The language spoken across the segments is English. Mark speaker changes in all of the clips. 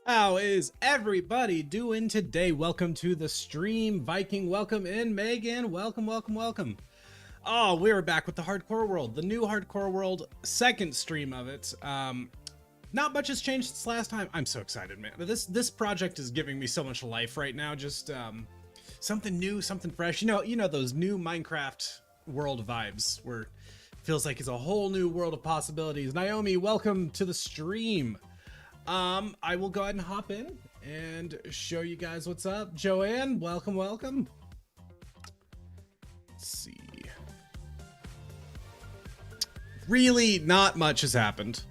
Speaker 1: How is everybody doing today? Welcome to the stream. Viking, welcome in. Megan, welcome. Oh, we're back with the Hardcore World, the new Hardcore World, second stream of it. Not much has changed since last time. I'm so excited, man. This project is giving me so much life right now. Just something new, something fresh. You know those new Minecraft world vibes where it feels like it's a whole new world of possibilities. Naomi, welcome to the stream. I will go ahead and hop in and show you guys what's up. Joanne, welcome. Let's see. Really, not much has happened.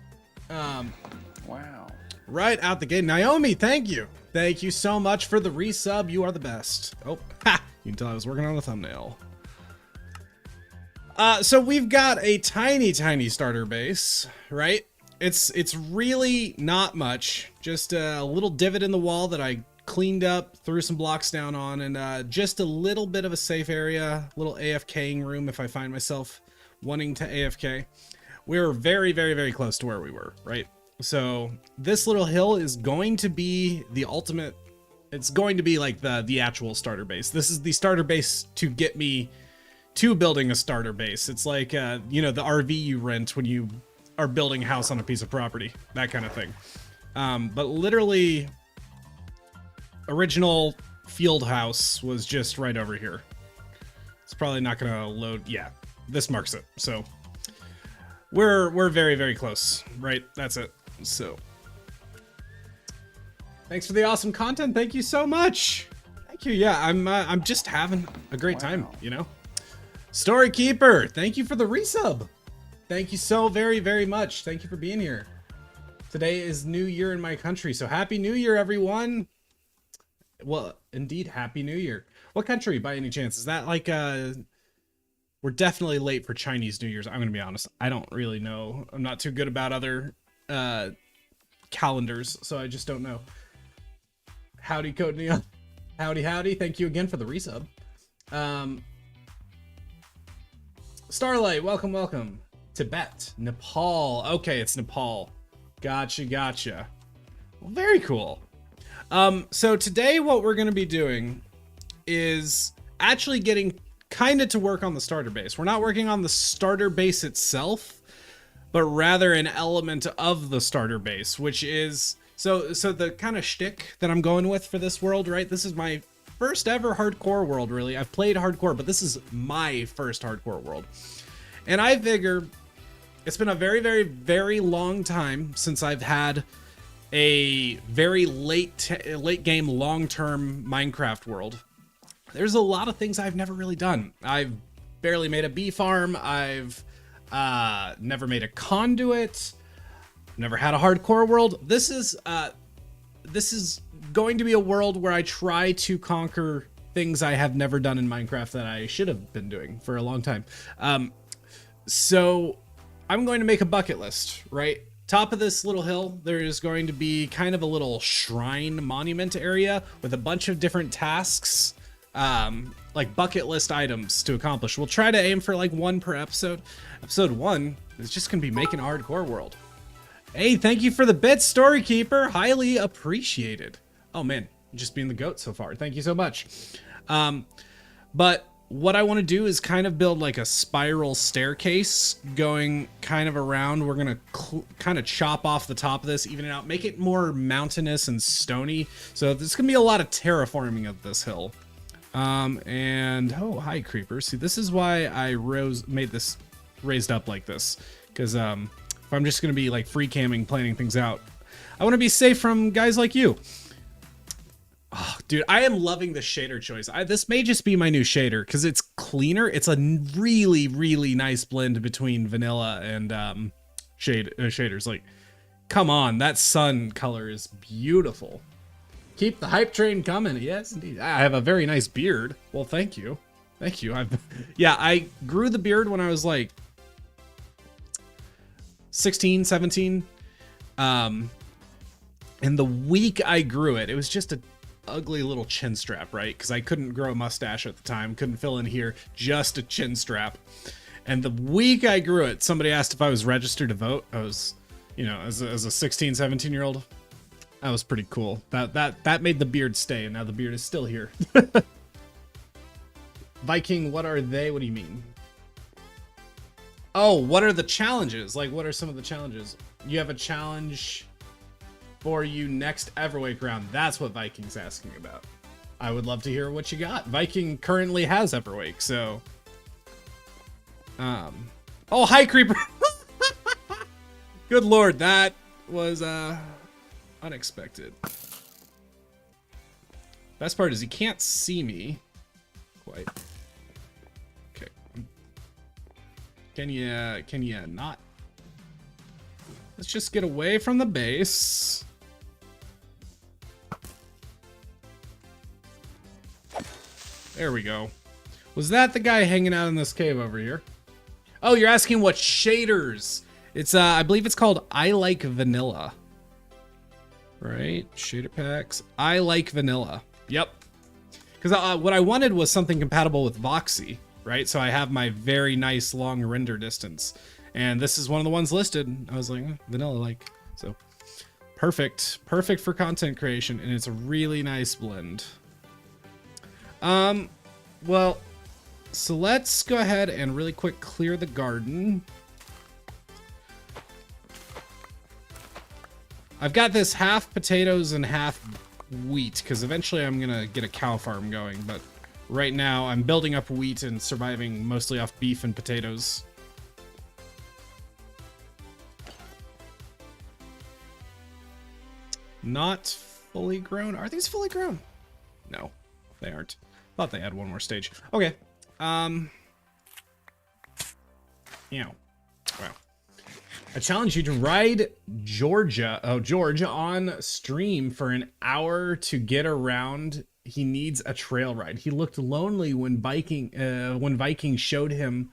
Speaker 2: Wow.
Speaker 1: Right out the gate. Naomi, thank you. Thank you so much for the resub. You are the best. Oh, ha! You can tell I was working on a thumbnail. So we've got a tiny starter base, right? It's really not much, just a little divot in the wall that I cleaned up, threw some blocks down on, and just a little bit of a safe area, little AFKing room if I find myself wanting to AFK. We're very close to where we were, right? So this little hill is going to be the ultimate, it's going to be like the actual starter base. This is the starter base to get me to building a starter base. It's like, you know, the RV you rent when you are building a house on a piece of property, that kind of thing. But literally, original field house was just right over here. It's probably not gonna load. Yeah, this marks it. So we're very close, right? That's it. So thanks for the awesome content. Thank you so much. Thank you. Yeah, I'm just having a great time, you know. Storykeeper, thank you for the resub. Thank you so very much. Thank you for being here. Today is New Year in my country, so Happy New Year, everyone. Well, indeed, Happy New Year. What country, by any chance? Is that like, we're definitely late for Chinese New Year's. I'm gonna be honest. I don't really know. I'm not too good about other calendars, so I just don't know. Howdy, Code Neon. Howdy. Thank you again for the resub. Starlight, welcome. Tibet, Nepal. Okay, it's Nepal. Gotcha. Well, very cool. So today what we're going to be doing is actually getting kind of to work on the starter base. We're not working on the starter base itself, but rather an element of the starter base, which is so the kind of shtick that I'm going with for this world, right? This is my first ever hardcore world, really. I've played hardcore, but this is my first hardcore world. And I figure it's been a very long time since I've had a very late game long-term Minecraft world. There's a lot of things I've never really done. I've barely made a bee farm. I've never made a conduit. Never had a hardcore world. This is going to be a world where I try to conquer things I have never done in Minecraft that I should have been doing for a long time. So I'm going to make a bucket list, right? Top of this little hill, there is going to be kind of a little shrine monument area with a bunch of different tasks, like bucket list items to accomplish. We'll try to aim for like one per episode. Episode 1 is just going to be making a hardcore world. Hey, thank you for the bits, Storykeeper. Highly appreciated. Oh man, just being the goat so far. Thank you so much. But what I want to do is kind of build like a spiral staircase going kind of around. We're going to kind of chop off the top of this, even it out, make it more mountainous and stony. So there's going to be a lot of terraforming of this hill. And oh, hi creepers. See, this is why I made this raised up like this. Because if I'm just going to be like free camming, planning things out, I want to be safe from guys like you. Oh, dude, I am loving the shader choice. This may just be my new shader because it's cleaner. It's a really nice blend between vanilla and shaders. Like, come on, that sun color is beautiful. Keep the hype train coming. Yes, indeed. I have a very nice beard. Well, thank you. Yeah, I grew the beard when I was like 16, 17. And the week I grew it, it was just a ugly little chin strap, right? Because I couldn't grow a mustache at the time, couldn't fill in here, just a chin strap. And the week I grew it, somebody asked if I was registered to vote. I was, you know, as a 16, 17 year old, That was pretty cool. That made the beard stay, and now the beard is still here. Viking, what are they? What do you mean? Oh, what are the challenges? Like, what are some of the challenges? You have a challenge for you next Everwake round. That's what Viking's asking about. I would love to hear what you got. Viking currently has Everwake, so... Oh, hi, Creeper! Good lord, that was, unexpected. Best part is he can't see me. Quite. Okay. Can you not? Let's just get away from the base. There we go. Was that the guy hanging out in this cave over here? Oh, you're asking what shaders? It's, I believe it's called I Like Vanilla. Right? Shader packs. I Like Vanilla. Yep. Because what I wanted was something compatible with Voxy, right? So I have my very nice long render distance. And this is one of the ones listed. I was like, vanilla like. So perfect. Perfect for content creation. And it's a really nice blend. Well, so let's go ahead and really quick clear the garden. I've got this half potatoes and half wheat because eventually I'm gonna get a cow farm going, but right now I'm building up wheat and surviving mostly off beef and potatoes. Not fully grown. Are these fully grown? No, they aren't. Thought they had one more stage. Okay. Yeah. Wow. I challenge you to ride George on stream for an hour to get around. He needs a trail ride. He looked lonely when Viking showed him.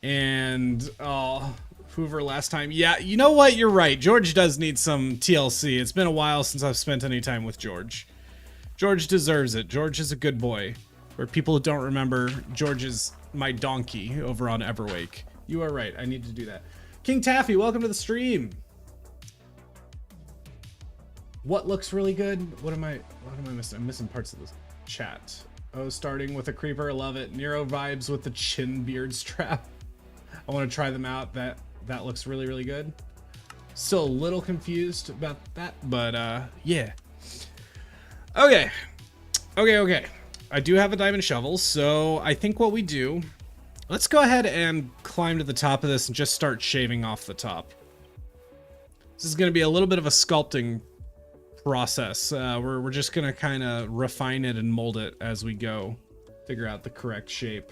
Speaker 1: And Hoover last time. Yeah, you know what? You're right. George does need some TLC. It's been a while since I've spent any time with George. George deserves it. George is a good boy. For people who don't remember, George is my donkey over on Everwake. You are right. I need to do that. King Taffy, welcome to the stream. What looks really good? What am I missing? I'm missing parts of this chat. Oh, starting with a creeper. I love it. Nero vibes with the chin beard strap. I want to try them out. That looks really, really good. Still a little confused about that, but yeah. Okay. I do have a diamond shovel, so I think what we do, let's go ahead and climb to the top of this and just start shaving off the top. This is going to be a little bit of a sculpting process. We're just going to kind of refine it and mold it as we go, figure out the correct shape.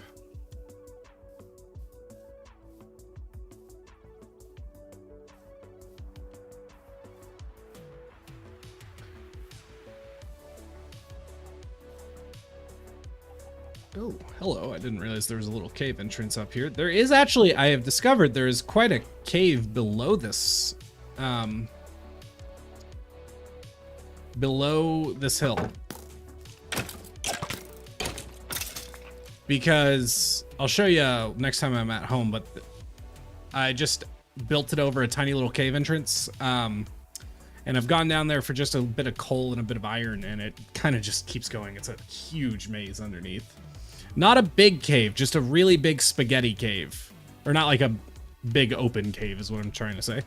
Speaker 1: Oh, hello. I didn't realize there was a little cave entrance up here. There is actually, I have discovered there is quite a cave below this, below this hill. Because, I'll show you next time I'm at home, but I just built it over a tiny little cave entrance. And I've gone down there for just a bit of coal and a bit of iron, and it kind of just keeps going. It's a huge maze underneath. Not a big cave, just a really big spaghetti cave. Or not like a big open cave is what I'm trying to say.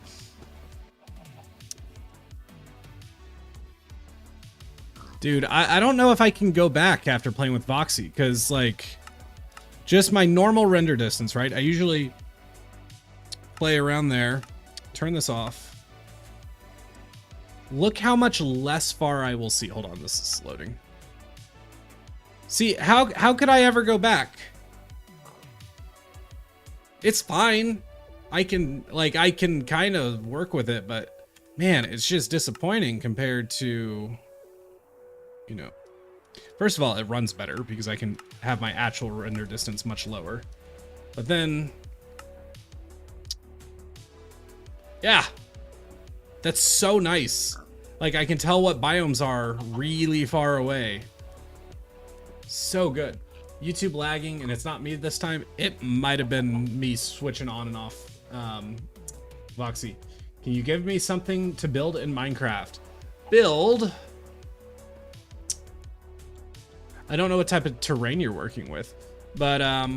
Speaker 1: Dude, I don't know if I can go back after playing with Voxy, because like, just my normal render distance, right? I usually play around there. Turn this off. Look how much less far I will see. Hold on, this is loading. See, how could I ever go back? It's fine. I can kind of work with it, but man, it's just disappointing compared to, you know, first of all, it runs better because I can have my actual render distance much lower. But then, yeah, that's so nice. Like, I can tell what biomes are really far away. So good. YouTube lagging, and it's not me this time. It might have been me switching on and off. Voxy, can you give me something to build in Minecraft? build. I don't know what type of terrain you're working with, but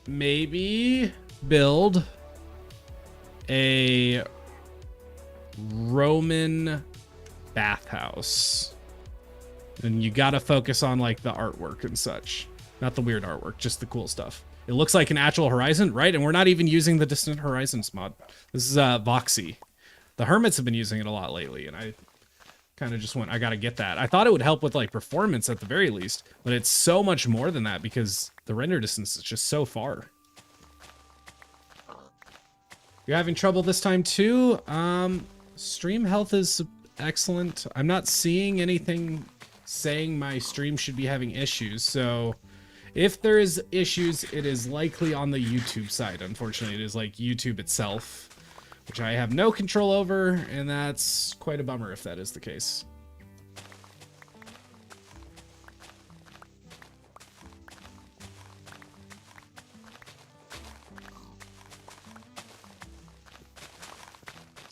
Speaker 1: maybe build a Roman bathhouse. And you gotta focus on like the artwork and such. Not the weird artwork, just the cool stuff. It looks like an actual Horizon, right? And we're not even using the Distant Horizons mod. This is Voxy. The Hermits have been using it a lot lately, and I kind of just went, I gotta get that. I thought it would help with like performance at the very least, but it's so much more than that because the render distance is just so far. You're having trouble this time too? Stream health is excellent. I'm not seeing anything saying my stream should be having issues, so if there is issues, it is likely on the YouTube side. Unfortunately, it is like YouTube itself, which I have no control over, and that's quite a bummer if that is the case.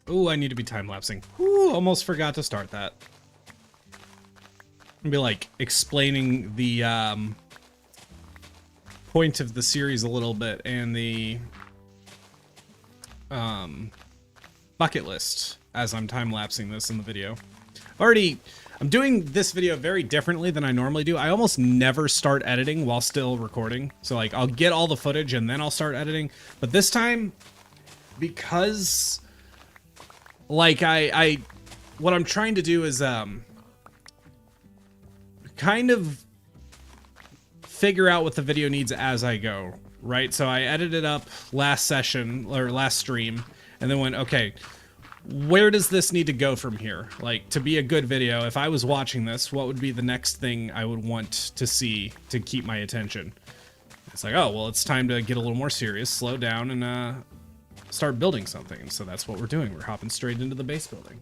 Speaker 1: Ooh, I need to be time-lapsing. Ooh, almost forgot to start that. I'll be like explaining the point of the series a little bit and the bucket list as I'm time-lapsing this in the video. I'm doing this video very differently than I normally do. I almost never start editing while still recording. So like I'll get all the footage and then I'll start editing. But this time, because like what I'm trying to do is kind of figure out what the video needs as I go, right? So I edited up last session or last stream and then went, okay, where does this need to go from here? Like, to be a good video, if I was watching this, what would be the next thing I would want to see to keep my attention? It's like, oh, well, it's time to get a little more serious, slow down, and start building something. And so that's what we're doing. We're hopping straight into the base building.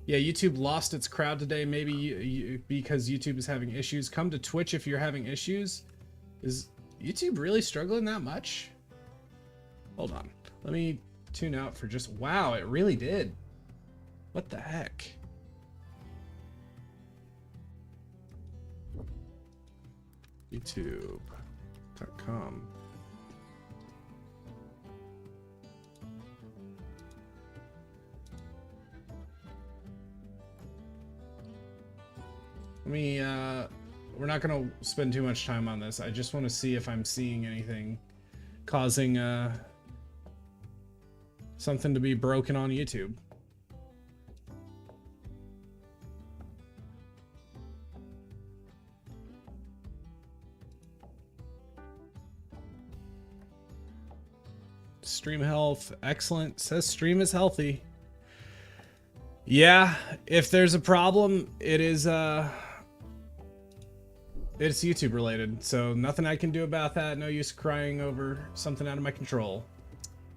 Speaker 1: Yeah, YouTube lost its crowd today, maybe because YouTube is having issues. Come to Twitch if you're having issues. Is YouTube really struggling that much? Hold on. Let me tune out for just... Wow, it really did. What the heck? YouTube.com. Let me, we're not gonna spend too much time on this. I just want to see if I'm seeing anything causing, something to be broken on YouTube. Stream health, excellent. Says stream is healthy. Yeah, if there's a problem, it's YouTube related, so nothing I can do about that. No use crying over something out of my control.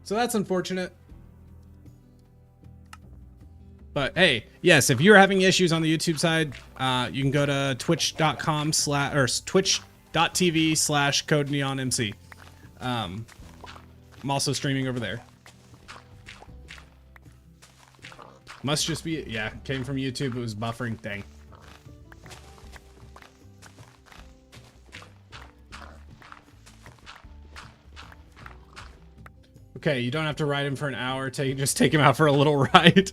Speaker 1: So that's unfortunate. But hey, yes, if you're having issues on the YouTube side, you can go to twitch.tv/codeneonmc. I'm also streaming over there. Must just be, yeah, came from YouTube. It was buffering. Dang. Okay, you don't have to ride him for an hour. Just take him out for a little ride.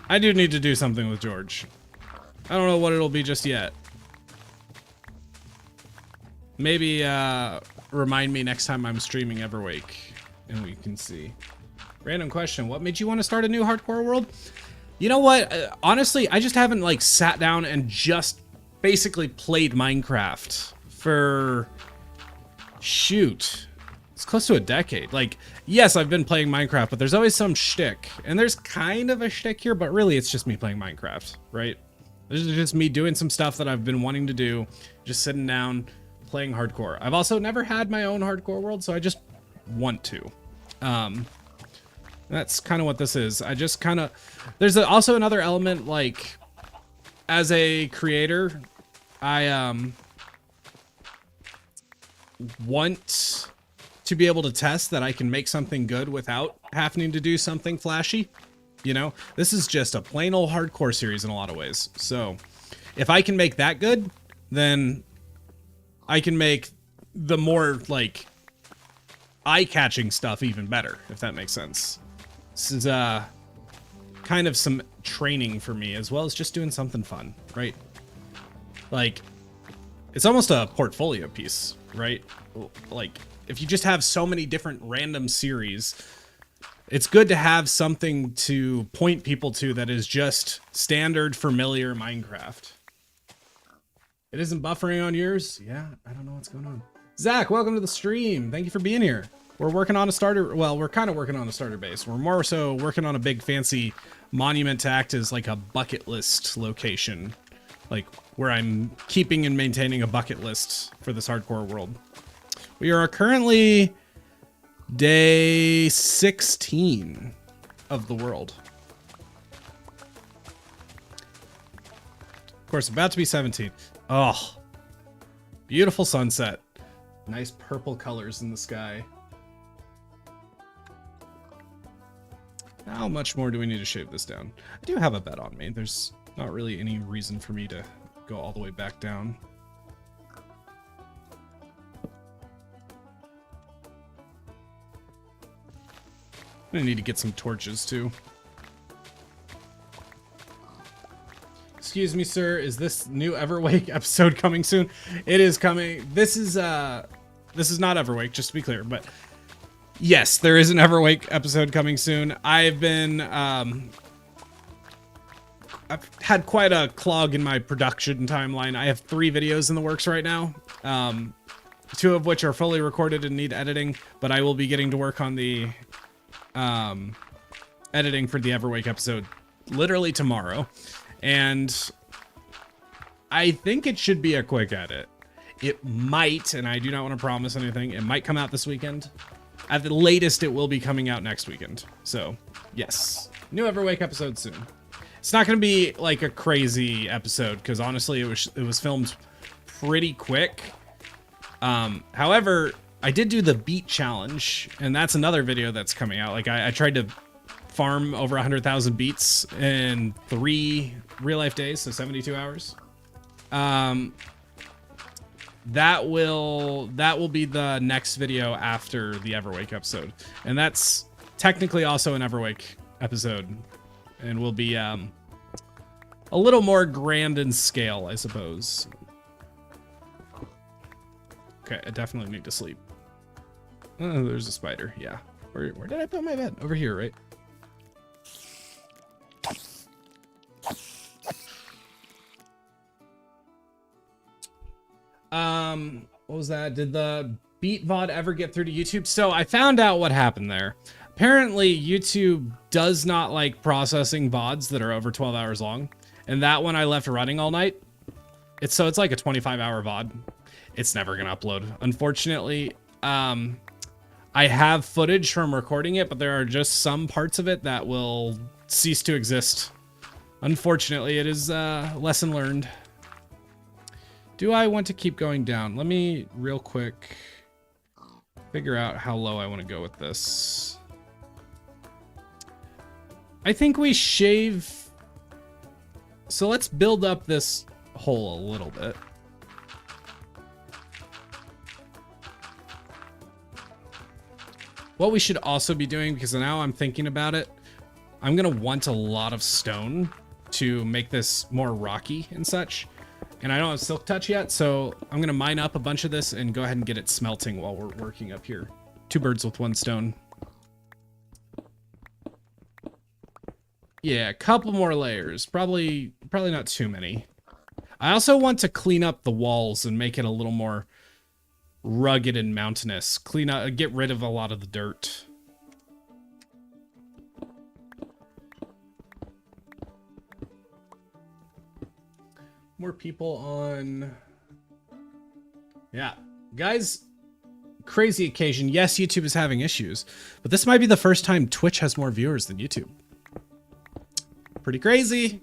Speaker 1: I do need to do something with George. I don't know what it'll be just yet. Maybe remind me next time I'm streaming Everwake and we can see. Random question, what made you want to start a new hardcore world? You know what? Honestly, I just haven't like sat down and just basically played Minecraft for, shoot, it's close to a decade. Like, yes, I've been playing Minecraft, but there's always some shtick. And there's kind of a shtick here, but really it's just me playing Minecraft, right? This is just me doing some stuff that I've been wanting to do, just sitting down, playing hardcore. I've also never had my own hardcore world, so I just want to. That's kind of what this is. I just kind of... There's also another element, like, as a creator, I want to be able to test that I can make something good without having to do something flashy. You know, this is just a plain old hardcore series in a lot of ways. So if I can make that good, then I can make the more like eye-catching stuff even better, if that makes sense. This is kind of some training for me, as well as just doing something fun, right? Like, it's almost a portfolio piece, right? Like, if you just have so many different random series, it's good to have something to point people to that is just standard, familiar Minecraft. It isn't buffering on yours? Yeah, I don't know what's going on. Zach, welcome to the stream. Thank you for being here. We're working on a starter. Well, we're kind of working on a starter base. We're more so working on a big fancy monument to act as like a bucket list location. Like where I'm keeping and maintaining a bucket list for this hardcore world. We are currently day 16 of the world. Of course, about to be 17. Oh, beautiful sunset. Nice purple colors in the sky. How much more do we need to shave this down? I do have a bed on me. There's not really any reason for me to go all the way back down. I'm gonna need to get some torches too. Excuse me, sir. Is this new Everwake episode coming soon? It is coming. This is not Everwake, just to be clear, but yes, there is an Everwake episode coming soon. I've been I've had quite a clog in my production timeline. I have 3 videos in the works right now. 2 of which are fully recorded and need editing, but I will be getting to work on the editing for the Everwake episode literally tomorrow. And I think it should be a quick edit. It might, and I do not want to promise anything, it might come out this weekend. At the latest, it will be coming out next weekend. So, yes. New Everwake episode soon. It's not going to be like a crazy episode, because honestly, it was filmed pretty quick. However, I did do the beat challenge, and that's another video that's coming out. Like, I tried to farm over 100,000 beats in 3 real-life days, so 72 hours. That will be the next video after the Everwake episode, and that's technically also an Everwake episode, and will be a little more grand in scale, I suppose. Okay, I definitely need to sleep. Oh, there's a spider. Yeah, where did I put my bed? Over here, right? What was that? Did the beat VOD ever get through to YouTube? So I found out what happened there. Apparently YouTube does not like processing VODs that are over 12 hours long. And that one I left running all night. It's like a 25-hour VOD. It's never gonna upload. Unfortunately, I have footage from recording it, but there are just some parts of it that will cease to exist. Unfortunately, it is lesson learned. Do I want to keep going down? Let me real quick figure out how low I want to go with this. I think we shave. So let's build up this hole a little bit. What we should also be doing, because now I'm thinking about it, I'm going to want a lot of stone to make this more rocky and such. And I don't have Silk Touch yet, so I'm going to mine up a bunch of this and go ahead and get it smelting while we're working up here. 2 birds with 1 stone. Yeah, a couple more layers. Probably not too many. I also want to clean up the walls and make it a little more rugged and mountainous. Clean up, get rid of a lot of the dirt. More people on. Yeah, guys, crazy occasion. Yes, YouTube is having issues, but this might be the first time Twitch has more viewers than YouTube. Pretty crazy.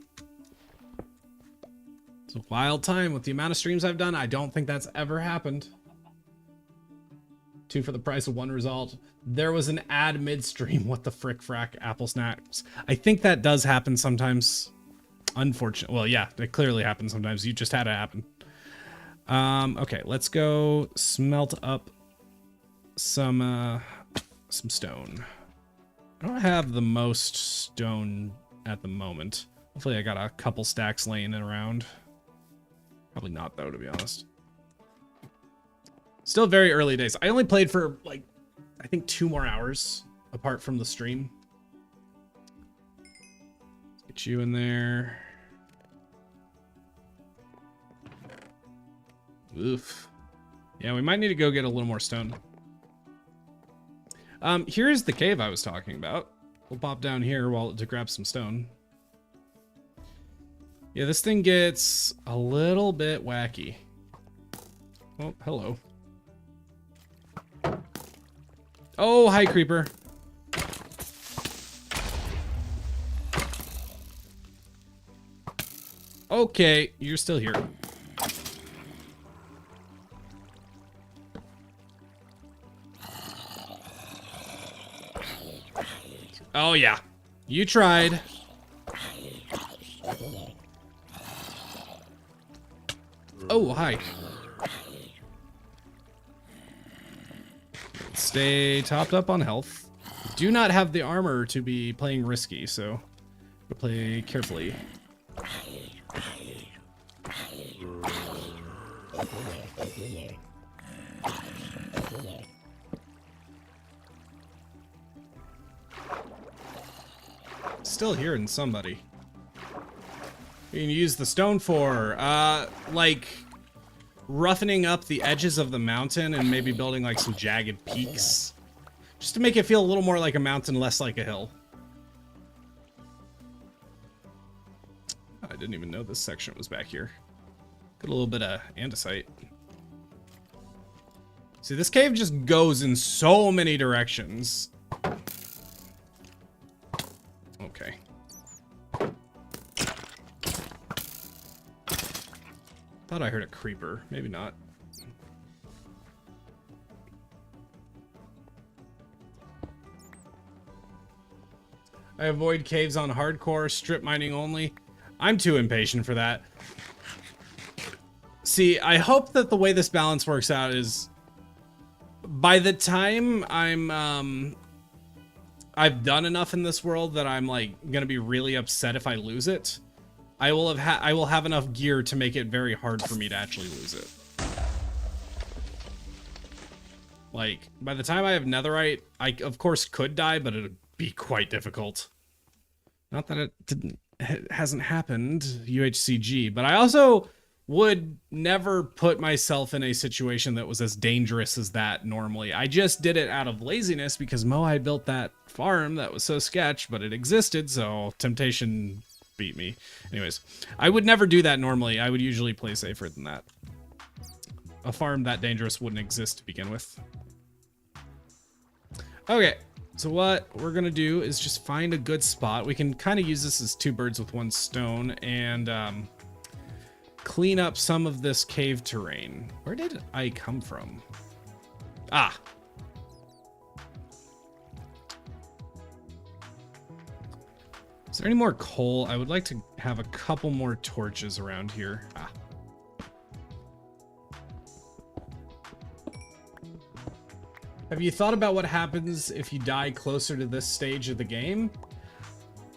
Speaker 1: It's a wild time with the amount of streams I've done. I don't think that's ever happened. 2 for the price of 1 result. There was an ad midstream. What the frick frack, Apple Snacks. I think that does happen sometimes. Unfortunately. Well, yeah, it clearly happens sometimes. You just had it happen. Okay, let's go smelt up some stone. I don't have the most stone at the moment. Hopefully I got a couple stacks laying around. Probably not though, to be honest. Still very early days. I only played for like, I think 2 more hours apart from the stream. Let's get you in there. Oof. Yeah, we might need to go get a little more stone. Here's the cave I was talking about. We'll pop down here to grab some stone. Yeah, this thing gets a little bit wacky. Oh, hello. Oh, hi, creeper. Okay, you're still here. Oh, yeah. You tried. Oh, hi. Stay topped up on health. Do not have the armor to be playing risky, so we'll play carefully. Still hearing somebody. You can use the stone for, like, roughening up the edges of the mountain and maybe building, like, some jagged peaks. Just to make it feel a little more like a mountain, less like a hill. I didn't even know this section was back here. Got a little bit of andesite. See, this cave just goes in so many directions. Okay. Thought I heard a creeper. Maybe not. I avoid caves on hardcore, strip mining only. I'm too impatient for that. See, I hope that the way this balance works out is by the time I've done enough in this world that I'm like gonna be really upset if I lose it. I will have enough gear to make it very hard for me to actually lose it. Like, by the time I have netherite, I of course could die, but it'd be quite difficult. Not that it hasn't happened, UHCG, but I also would never put myself in a situation that was as dangerous as that normally. I just did it out of laziness because Moai built that farm that was so sketch, but it existed, so temptation beat me. Anyways, I would never do that normally. I would usually play safer than that. A farm that dangerous wouldn't exist to begin with. Okay, so what we're gonna do is just find a good spot. We can kind of use this as 2 birds with 1 stone and clean up some of this cave terrain. Where did I come from? Ah. Is there any more coal? I would like to have a couple more torches around here. Ah. Have you thought about what happens if you die closer to this stage of the game?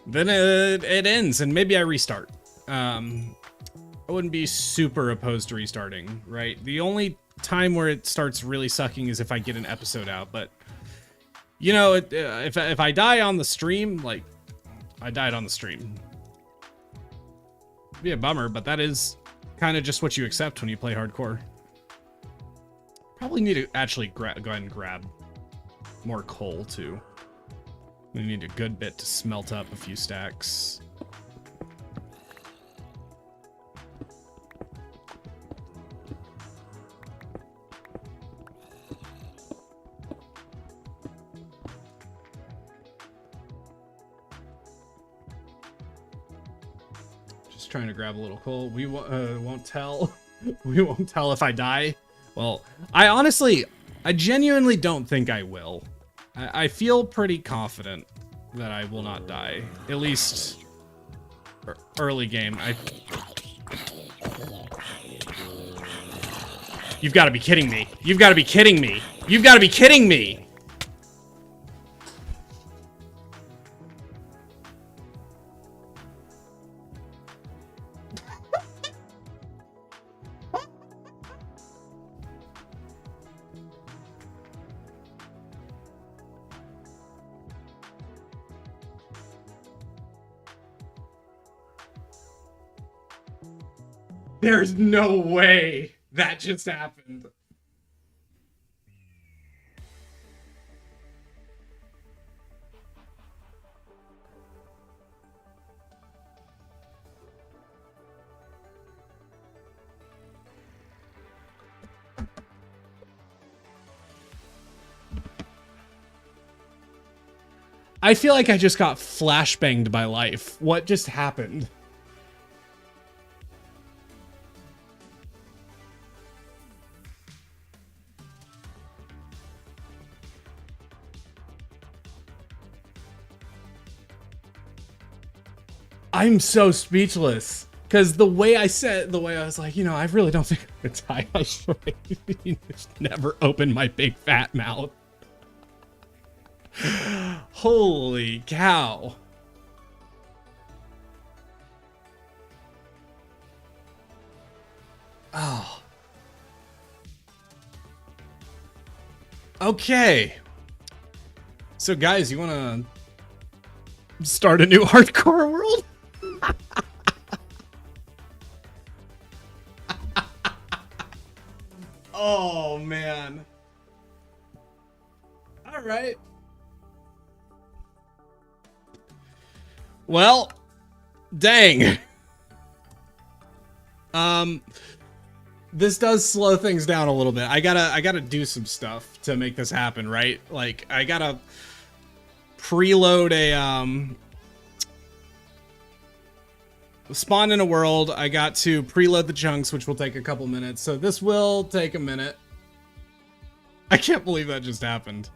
Speaker 1: Then it ends and maybe I restart. I wouldn't be super opposed to restarting, right? The only time where it starts really sucking is if I get an episode out, but you know, if I die on the stream, like I died on the stream. It'd be a bummer, but that is kind of just what you accept when you play hardcore. Probably need to actually go ahead and grab more coal too. We need a good bit to smelt up a few stacks. Just trying to grab a little coal. We won't tell. We won't tell if I die. Well, I honestly, I genuinely don't think I will. I feel pretty confident that I will not die. At least early game. You've got to be kidding me. You've got to be kidding me. You've got to be kidding me. There's no way that just happened. I feel like I just got flashbanged by life. What just happened? I'm so speechless. Because the way I was like, you know, I really don't think I'm gonna die. I swear, just never open my big fat mouth. Holy cow. Oh. Okay. So guys, you wanna start a new hardcore world? Oh man. All right. Well, dang. This does slow things down a little bit. I gotta do some stuff to make this happen, right? Like I gotta preload a spawn in a world. I got to preload the chunks, which will take a couple minutes. So this will take a minute. I can't believe that just happened.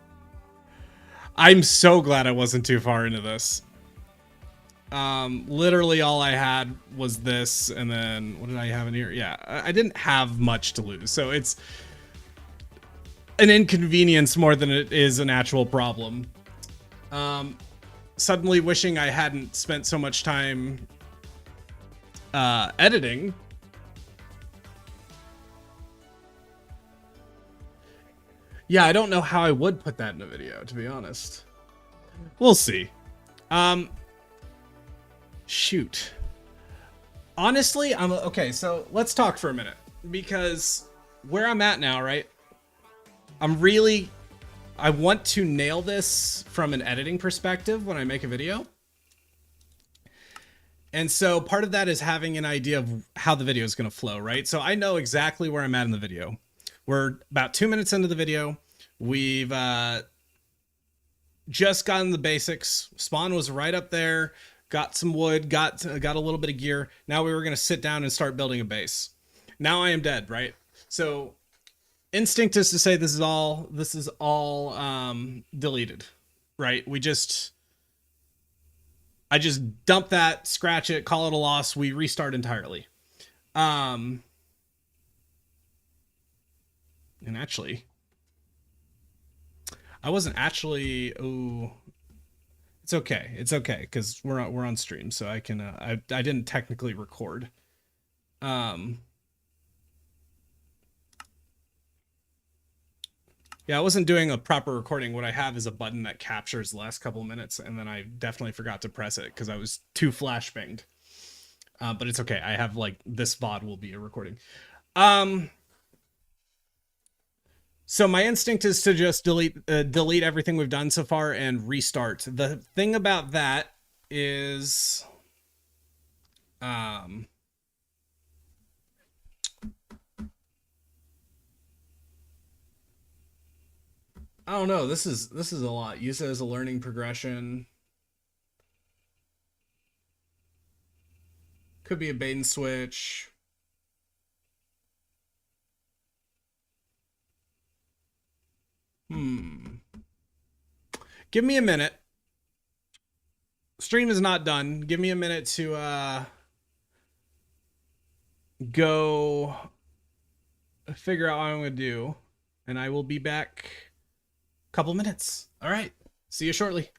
Speaker 1: I'm so glad I wasn't too far into this. Literally all I had was this, and then what did I have in here? Yeah, I didn't have much to lose. So it's an inconvenience more than it is an actual problem. Suddenly wishing I hadn't spent so much time editing. Yeah, I don't know how I would put that in a video, to be honest. We'll see. Shoot. Honestly, okay, so let's talk for a minute. Because where I'm at now, right? I want to nail this from an editing perspective when I make a video. And so part of that is having an idea of how the video is going to flow, right? So I know exactly where I'm at in the video. We're about 2 minutes into the video. We've just gotten the basics. Spawn was right up there. Got some wood, got a little bit of gear. Now we were going to sit down and start building a base. Now I am dead, right? So instinct is to say this is all deleted, right? I just dump that, scratch it, call it a loss. We restart entirely. And actually, I wasn't actually. Oh, it's okay. It's okay because we're on stream, so I can. I didn't technically record. Yeah, I wasn't doing a proper recording. What I have is a button that captures the last couple of minutes, and then I definitely forgot to press it because I was too flashbanged. But it's okay. I have like this VOD will be a recording. So my instinct is to just delete everything we've done so far and restart. The thing about that is, I don't know. This is a lot. Use it as a learning progression. Could be a bait and switch. Give me a minute. Stream is not done. Give me a minute to go figure out what I'm gonna do, and I will be back a couple minutes. All right. See you shortly.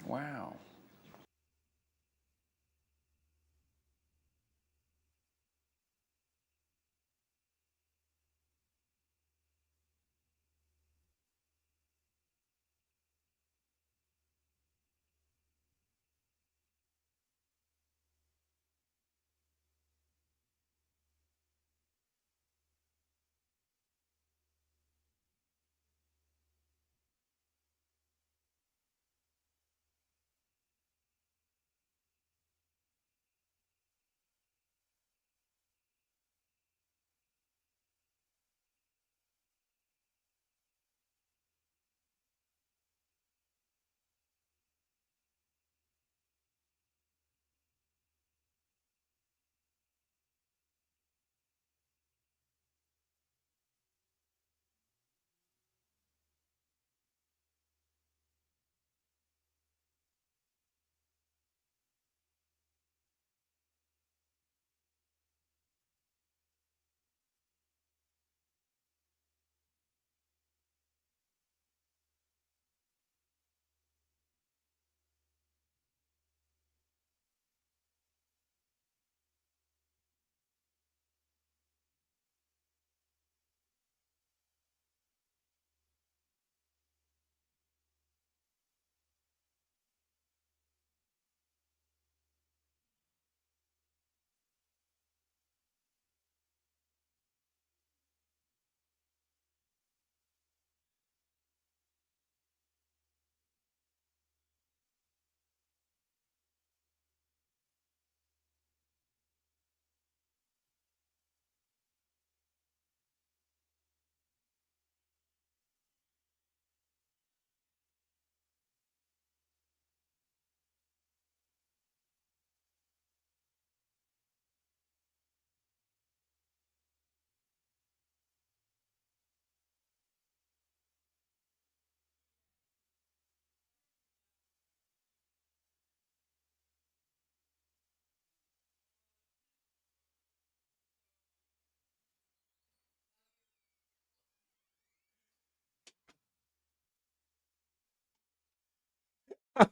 Speaker 2: Wow.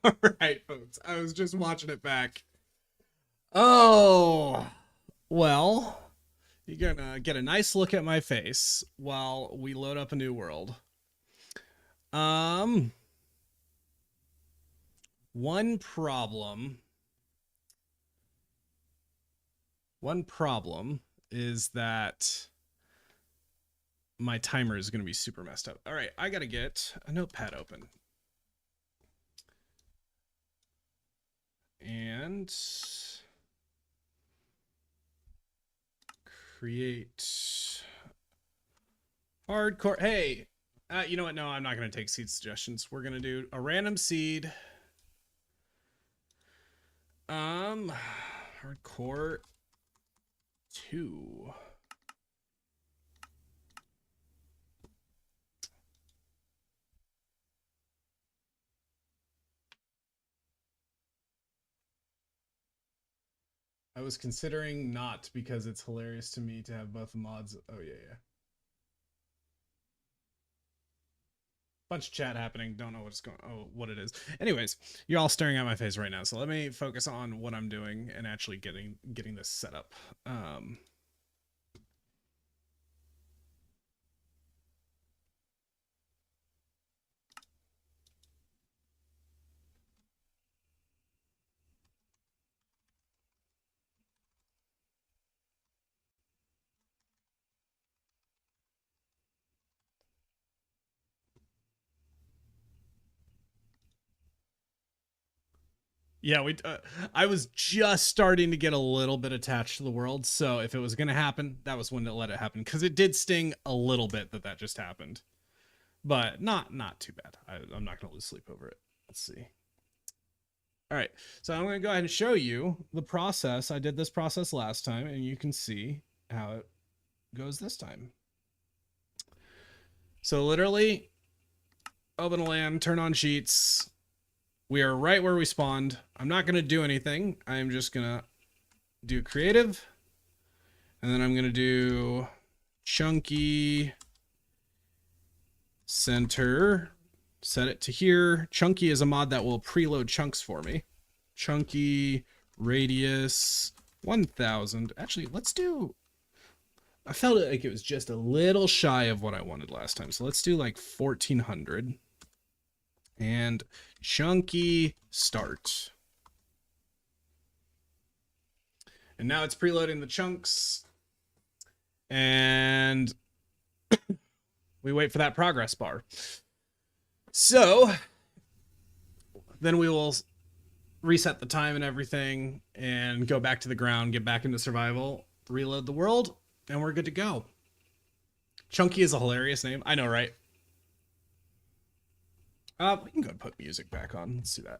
Speaker 1: All right, folks. I was just watching it back. Oh, well, you're gonna get a nice look at my face while we load up a new world. Um, one problem. One problem is that my timer is going to be super messed up. All right, I got to get a notepad open. And create hardcore. Hey, you know what? No, I'm not going to take seed suggestions. We're going to do a random seed. Hardcore 2. I was considering not because it's hilarious to me to have both mods. Oh yeah. Bunch of chat happening. Don't know what's going. Oh, what it is. Anyways, you're all staring at my face right now. So let me focus on what I'm doing and actually getting this set up. Yeah, I was just starting to get a little bit attached to the world, so if it was gonna happen, that was when to let it happen, because it did sting a little bit that just happened, but not too bad. I'm not gonna lose sleep over it. Let's see. All right, so I'm gonna go ahead and show you the process. I did this process last time, and you can see how it goes this time. So literally, open a land, turn on sheets. We are right where we spawned. I'm not going to do anything. I'm just going to do creative. And then I'm going to do chunky center. Set it to here. Chunky is a mod that will preload chunks for me. Chunky radius 1000. Actually, let's do... I felt like it was just a little shy of what I wanted last time. So let's do like 1400. And chunky start. And now it's preloading the chunks. And we wait for that progress bar. So then we will reset the time and everything and go back to the ground, get back into survival, reload the world, and we're good to go. Chunky is a hilarious name. I know, right? We can go and put music back on. Let's do that.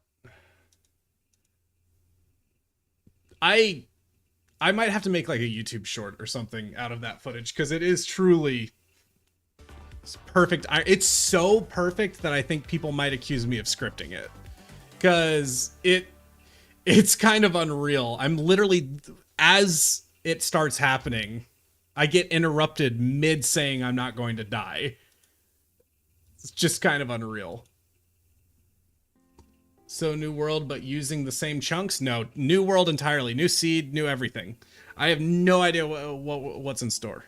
Speaker 1: I might have to make like a YouTube short or something out of that footage because it is truly perfect. It's so perfect that I think people might accuse me of scripting it because it's kind of unreal. I'm literally, as it starts happening, I get interrupted mid saying I'm not going to die. It's just kind of unreal. So new world, but using the same chunks? No, new world entirely. New seed, new everything. I have no idea what's in store.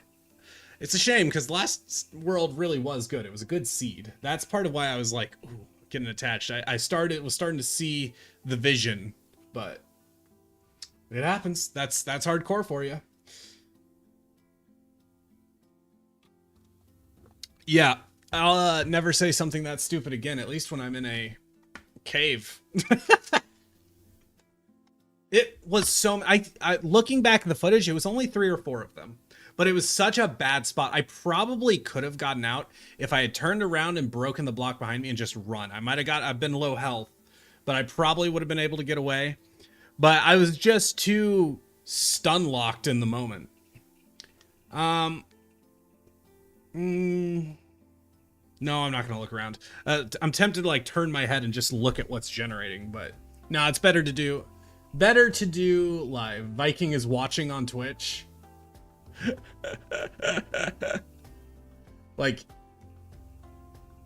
Speaker 1: It's a shame because last world really was good. It was a good seed. That's part of why I was like, ooh, getting attached. I was starting to see the vision, but it happens. That's hardcore for you. Yeah, I'll never say something that stupid again, at least when I'm in a cave. It was so I looking back at the footage, it was only 3 or 4 of them, but it was such a bad spot. I probably could have gotten out if I had turned around and broken the block behind me and just run. I've been low health, but I probably would have been able to get away, but I was just too stun locked in the moment. No, I'm not gonna look around. I'm tempted to like turn my head and just look at what's generating, but no, it's better to do live. Viking is watching on Twitch. Like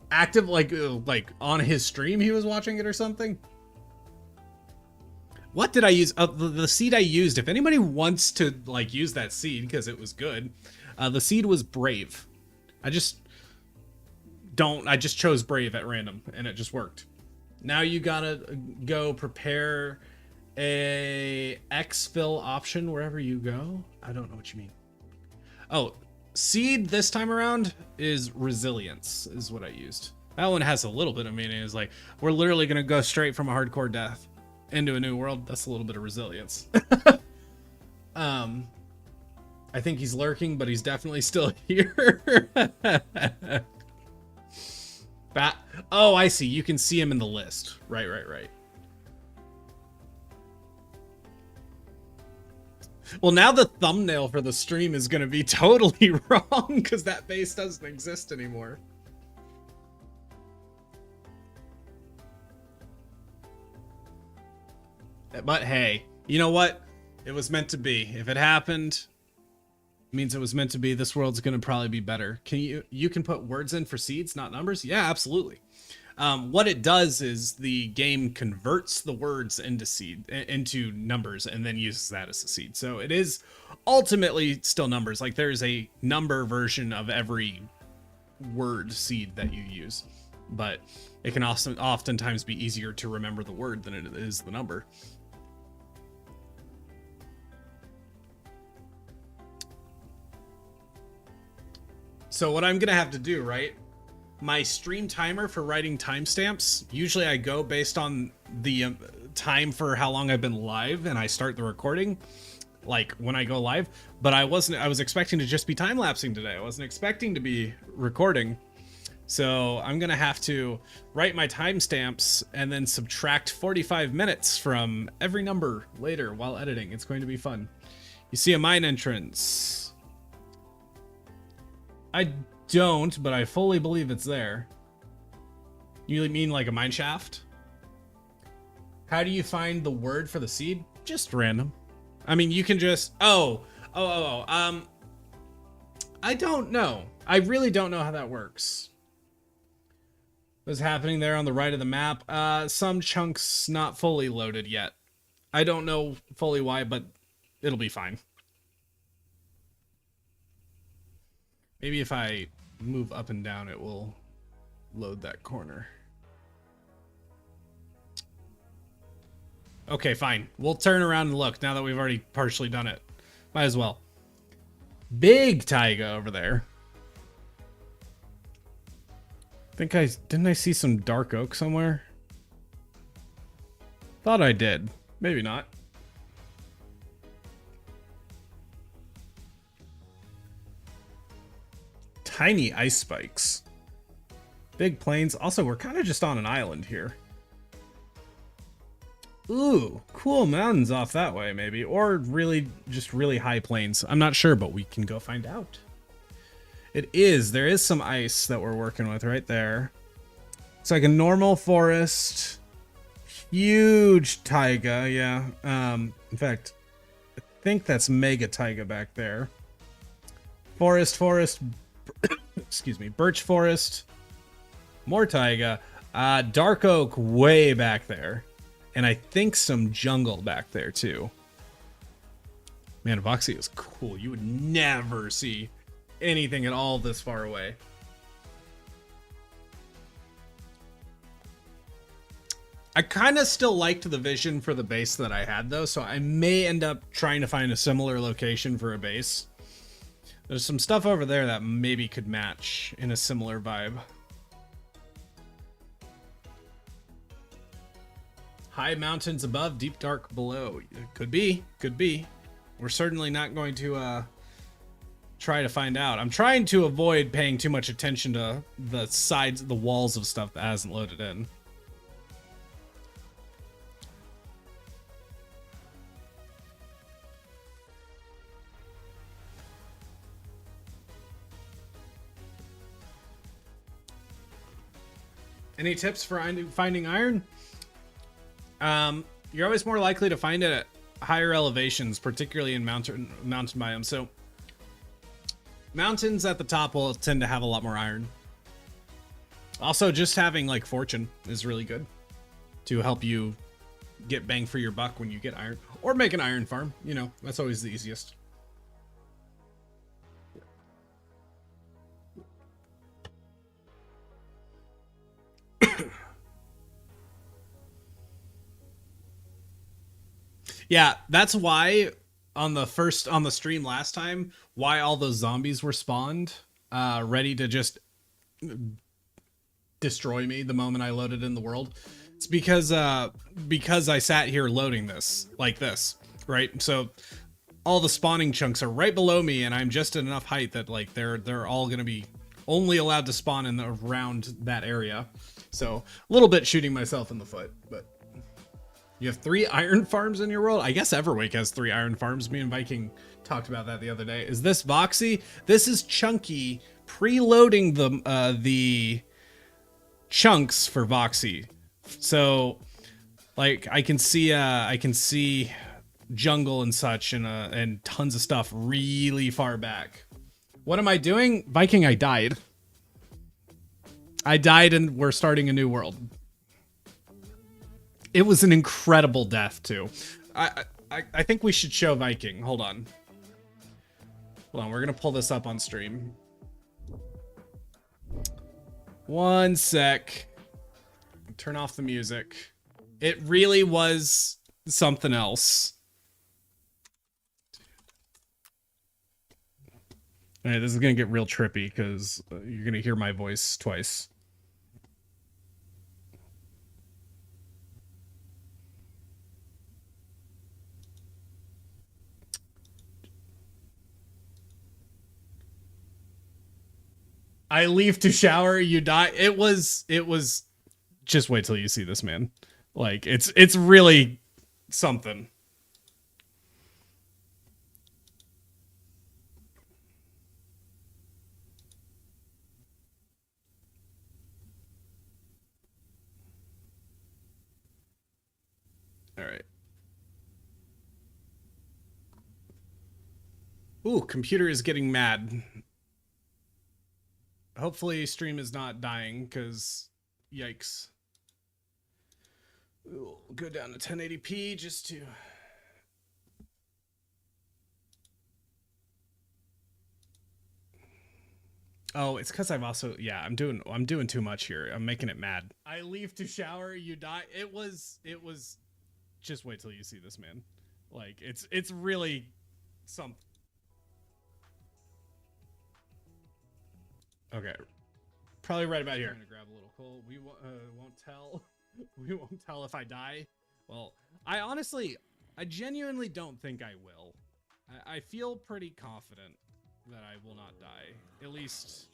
Speaker 1: active, like on his stream he was watching it or something. What did I use? The seed I used, if anybody wants to like use that seed because it was good, the seed was Brave. I just chose Brave at random and it just worked. Now you gotta go prepare a exfil option wherever you go. I don't know what you mean. Oh, seed this time around is Resilience is what I used. That one has a little bit of meaning. It's like, we're literally gonna go straight from a hardcore death into a new world. That's a little bit of Resilience. I think he's lurking, but he's definitely still here. Bat. Oh, I see. You can see him in the list. Right. Well, now the thumbnail for the stream is going to be totally wrong because that base doesn't exist anymore. But hey, you know what? It was meant to be. If it happened, it means it was meant to be. This world's going to probably be better. You can put words in for seeds, not numbers? Yeah, absolutely. What it does is the game converts the words into numbers and then uses that as a seed. So it is ultimately still numbers. Like there's a number version of every word seed that you use, but it can also oftentimes be easier to remember the word than it is the number. So what I'm gonna have to do, right? My stream timer for writing timestamps, usually I go based on the time for how long I've been live and I start the recording, like when I go live, but I was expecting to just be time-lapsing today. I wasn't expecting to be recording. So I'm gonna have to write my timestamps and then subtract 45 minutes from every number later while editing. It's going to be fun. You see a mine entrance. I don't, but I fully believe it's there. You mean like a mine shaft? How do you find the word for the seed? Just random. I mean, you can just... I don't know. I really don't know how that works. What's happening there on the right of the map? Some chunks not fully loaded yet. I don't know fully why, but it'll be fine. Maybe if I move up and down, it will load that corner. Okay, fine. We'll turn around and look now that we've already partially done it. Might as well. Big taiga over there. Didn't I see some dark oak somewhere? Thought I did. Maybe not. Tiny ice spikes. Big plains. Also, we're kind of just on an island here. Ooh, cool mountains off that way, maybe. Or really, just really high plains. I'm not sure, but we can go find out. There is some ice that we're working with right there. It's like a normal forest. Huge taiga, yeah. In fact, I think that's mega taiga back there. Forest. Excuse me, birch forest, more taiga, dark oak way back there, and I think some jungle back there too. Man, Voxy is cool. You would never see anything at all this far away. I kind of still liked the vision for the base that I had though, so I may end up trying to find a similar location for a base. There's some stuff over there that maybe could match in a similar vibe. High mountains above, deep dark below. Could be. We're certainly not going to try to find out. I'm trying to avoid paying too much attention to the sides, the walls of stuff that hasn't loaded in. Any tips for finding iron? You're always more likely to find it at higher elevations, particularly in mountain biomes. So mountains at the top will tend to have a lot more iron. Also, just having like fortune is really good to help you get bang for your buck when you get iron, or make an iron farm. You know, that's always the easiest. Yeah, that's why on the stream last time, why all those zombies were spawned, ready to just destroy me the moment I loaded in the world. It's because I sat here loading this like this, right? So all the spawning chunks are right below me, and I'm just at enough height that like they're all gonna be only allowed to spawn in around that area. So a little bit shooting myself in the foot, but you have 3 iron farms in your world. I guess Everwake has 3 iron farms. Me and Viking talked about that the other day. Is this Voxy? This is Chunky preloading the chunks for Voxy. So like I can see jungle and such and tons of stuff really far back. What am I doing? Viking, I died. And we're starting a new world. It was an incredible death too. I think we should show Viking. Hold on. We're gonna pull this up on stream. One sec. Turn off the music. It really was something else. All right, this is gonna get real trippy because you're gonna hear my voice twice. I leave to shower, you die. It was just wait till you see this, man. Like it's really something. All right. Ooh, computer is getting mad. Hopefully stream is not dying, because yikes. We'll go down to 1080p just to... Oh, it's because I've also... Yeah, I'm doing too much here. I'm making it mad. I leave to shower, you die. It was... Just wait till you see this, man. Like, it's really something. Okay, probably right about here. I'm gonna grab a little coal. We won't tell. We won't tell if I die. Well, I genuinely don't think I will. I feel pretty confident that I will not die. At least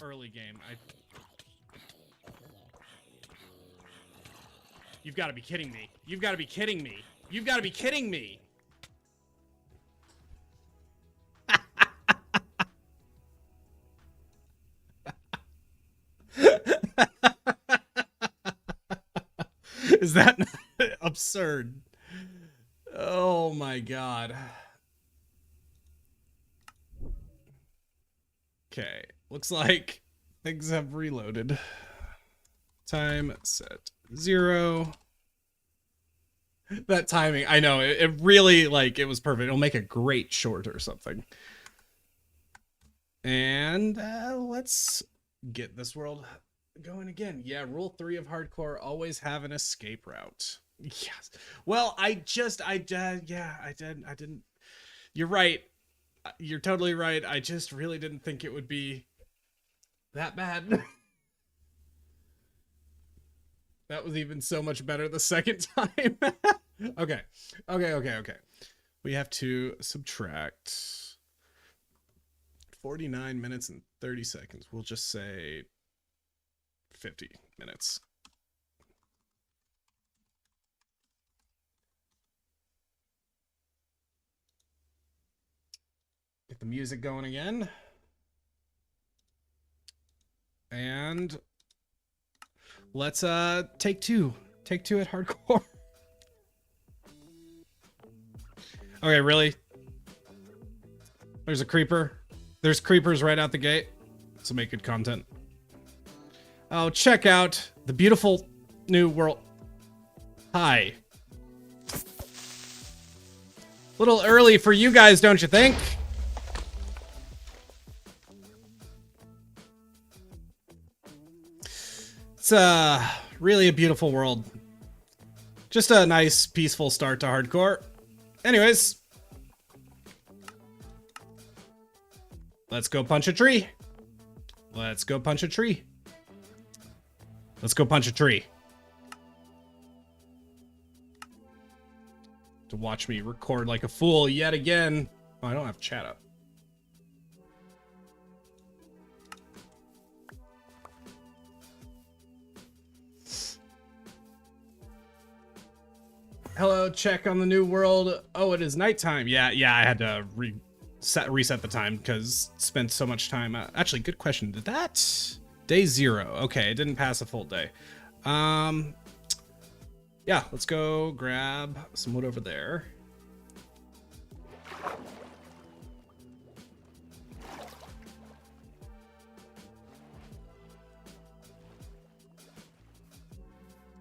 Speaker 1: early game. You've got to be kidding me. You've got to be kidding me. You've got to be kidding me. Is that absurd? Oh my god. Okay, looks like things have reloaded. Time set 0. That timing, I know, it really, like, it was perfect. It'll make a great short or something. And let's get this world going again. Yeah, rule 3 of hardcore, always have an escape route. Yes. Well, I didn't. You're right. You're totally right. I just really didn't think it would be that bad. That was even so much better the second time. Okay. We have to subtract 49 minutes and 30 seconds. We'll just say 50 minutes. Get the music going again. And let's take two at hardcore. Okay, really? There's a creeper. There's creepers right out the gate. This will make good content. Oh, check out the beautiful new world. Hi. Little early for you guys, don't you think? It's really a beautiful world. Just a nice, peaceful start to hardcore. Anyways. Let's go punch a tree. Let's go punch a tree. Let's go punch a tree. to watch me record like a fool yet again. Oh, I don't have chat up. Hello, check on the new world. Oh, it is nighttime. Yeah, I had to reset the time because spent so much time. Actually, good question. Did that? Day 0. Okay, it didn't pass a full day. Yeah, let's go grab some wood over there.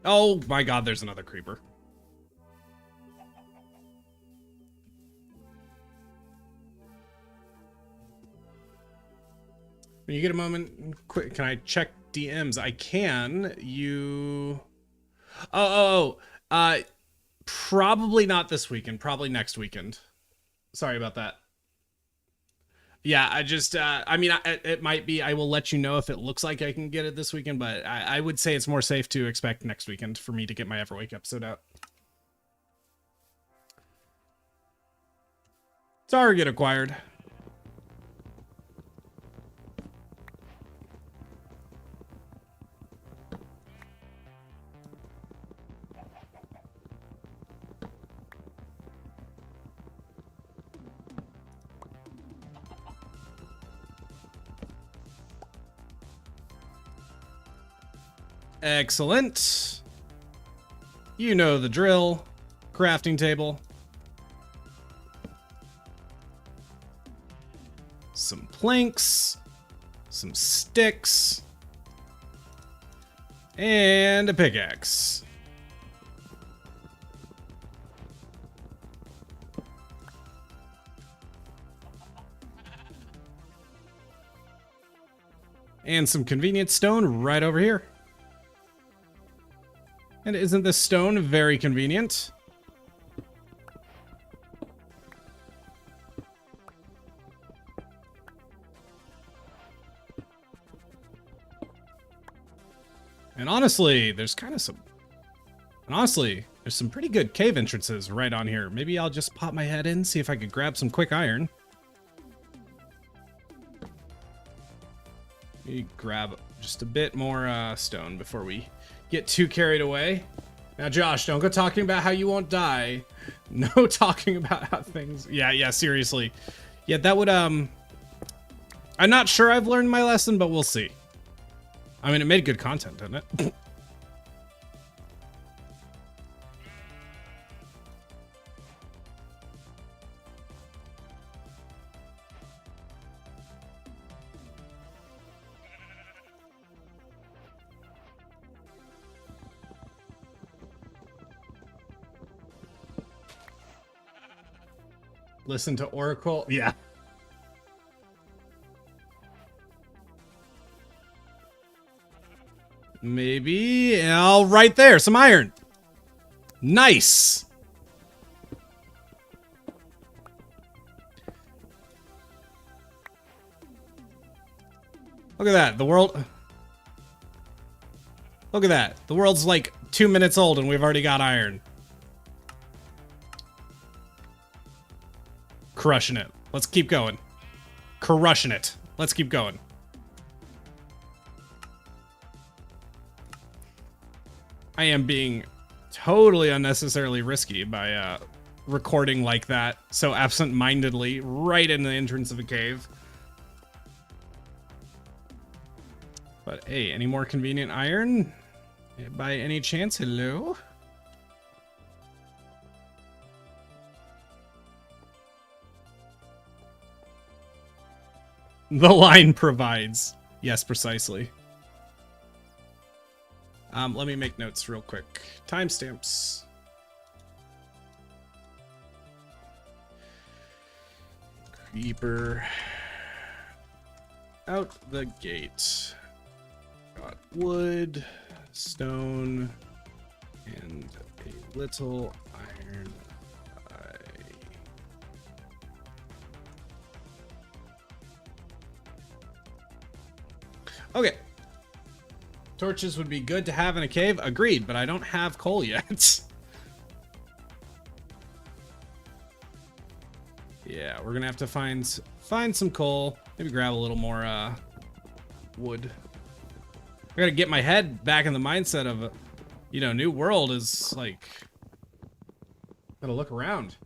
Speaker 1: Oh my god, there's another creeper. When you get a moment, quick, can I check DMs? I can. You... Probably not this weekend. Probably next weekend. Sorry about that. Yeah, I just, I mean, it might be, I will let you know if it looks like I can get it this weekend, but I would say it's more safe to expect next weekend for me to get my Everwake episode out. Target acquired. Excellent. You know the drill. Crafting table. Some planks. Some sticks. And a pickaxe. And some convenient stone right over here. And isn't this stone very convenient? And honestly, there's some pretty good cave entrances right on here. Maybe I'll just pop my head in, see if I could grab some quick iron. Let me grab just a bit more stone before we get too carried away. Now, Josh, don't go talking about how you won't die. No talking about how things... Yeah, seriously. Yeah, that would, I'm not sure I've learned my lesson, but we'll see. I mean, it made good content, didn't it? Listen to Oracle. Yeah. Maybe. Oh, right there. Some iron. Nice. Look at that. The world. Look at that. The world's like 2 minutes old and we've already got iron. Crushing it. Let's keep going. Crushing it. Let's keep going. I am being totally unnecessarily risky by recording like that so absent-mindedly right in the entrance of a cave. But hey, any more convenient iron? By any chance? Hello? The line provides. Yes, precisely. Let me make notes real quick. Timestamps. Creeper. Out the gate. Got wood, stone, and a little iron. Okay. Torches would be good to have in a cave. Agreed, but I don't have coal yet. Yeah, we're gonna have to find some coal. Maybe grab a little more wood. I gotta get my head back in the mindset of, you know, New World is like, gotta look around.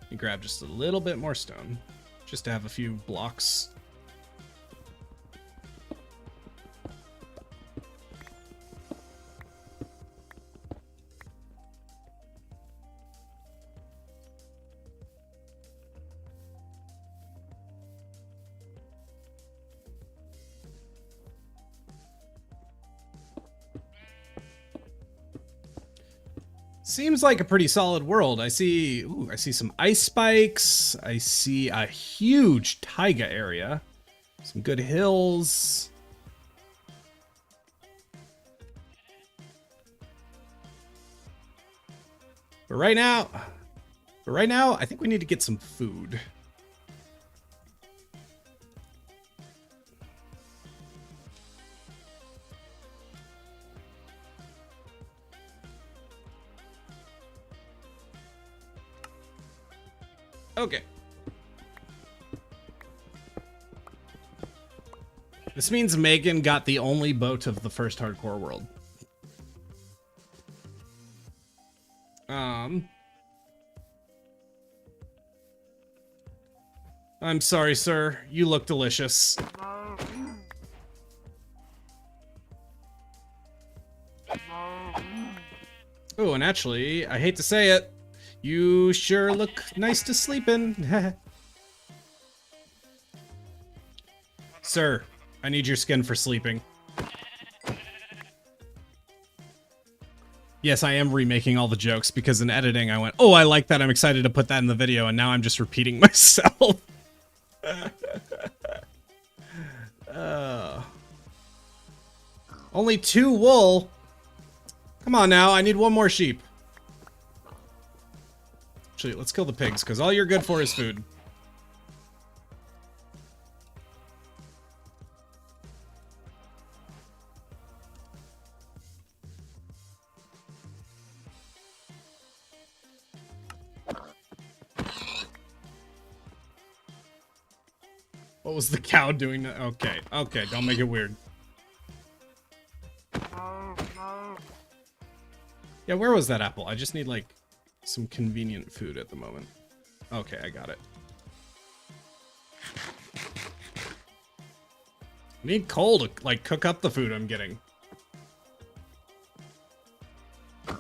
Speaker 1: You grab just a little bit more stone, just to have a few blocks. Seems like a pretty solid world. I see some ice spikes. I see a huge taiga area. Some good hills. But right now, I think we need to get some food. Okay. This means Megan got the only boat of the first hardcore world. I'm sorry, sir. You look delicious. Oh, and actually, I hate to say it, you sure look nice to sleep in. Sir, I need your skin for sleeping. Yes, I am remaking all the jokes because in editing I went, oh, I like that, I'm excited to put that in the video, and now I'm just repeating myself. Only 2 wool? Come on now, I need 1 more sheep. Actually, let's kill the pigs, because all you're good for is food. What was the cow doing? Okay, okay, don't make it weird. Yeah, where was that apple? I just need, like, some convenient food at the moment. Okay, I got it. I need coal to, like, cook up the food I'm getting. I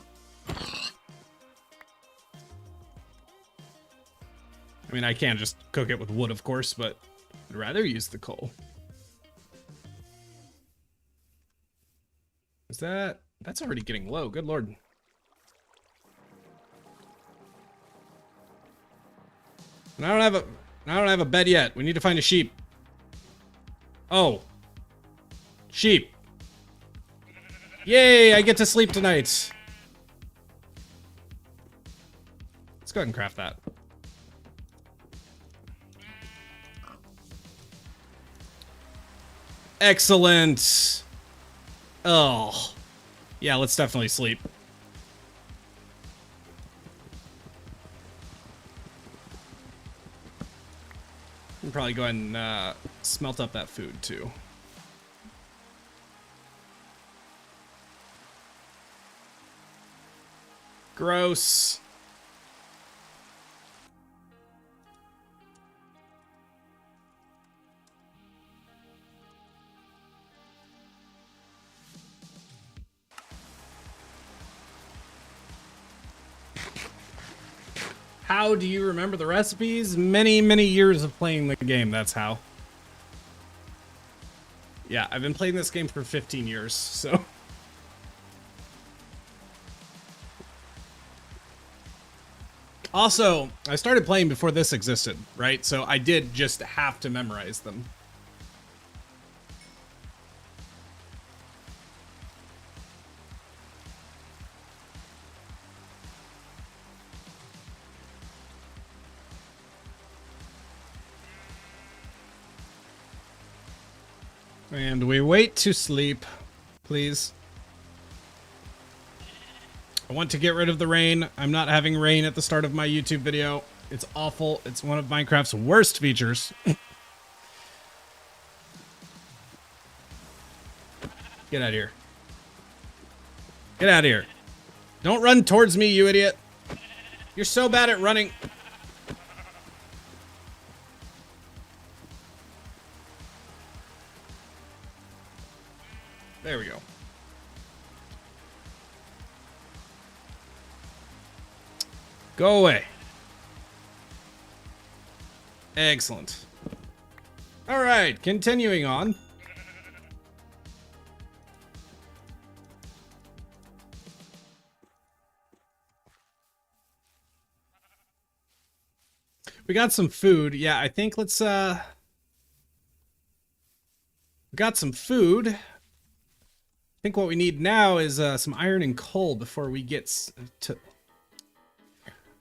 Speaker 1: mean, I can't just cook it with wood, of course, but I'd rather use the coal. Is that... That's already getting low, good lord. And I don't have a bed yet. We need to find a sheep. Oh. Sheep. Yay, I get to sleep tonight. Let's go ahead and craft that. Excellent. Oh. Yeah, let's definitely sleep. I'll probably go ahead and smelt up that food too. Gross. How do you remember the recipes? Many, many years of playing the game, that's how. Yeah, I've been playing this game for 15 years, so... Also, I started playing before this existed, right? So I did just have to memorize them. And we wait to sleep, please. I want to get rid of the rain. I'm not having rain at the start of my YouTube video. It's awful. It's one of Minecraft's worst features. Get out of here. Get out of here. Don't run towards me, you idiot. You're so bad at running. There we go. Go away. Excellent. All right, continuing on. We got some food. Yeah, I think let's we got some food. I think what we need now is some iron and coal before we get to...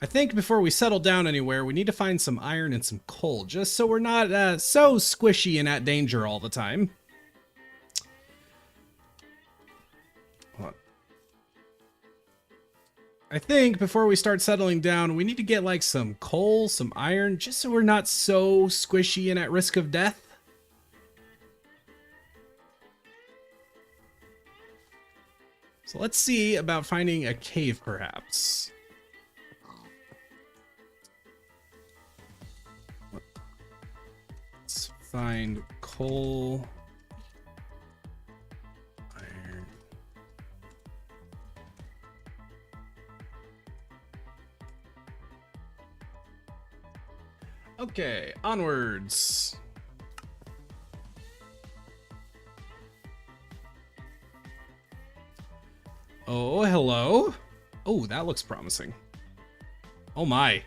Speaker 1: I think before we settle down anywhere, we need to find some iron and some coal, just so we're not so squishy and at danger all the time. Hold on. I think before we start settling down, we need to get like some coal, some iron, just so we're not so squishy and at risk of death. So let's see about finding a cave, perhaps. Let's find coal, iron. Okay, onwards. Oh, hello. Oh, that looks promising. Oh my.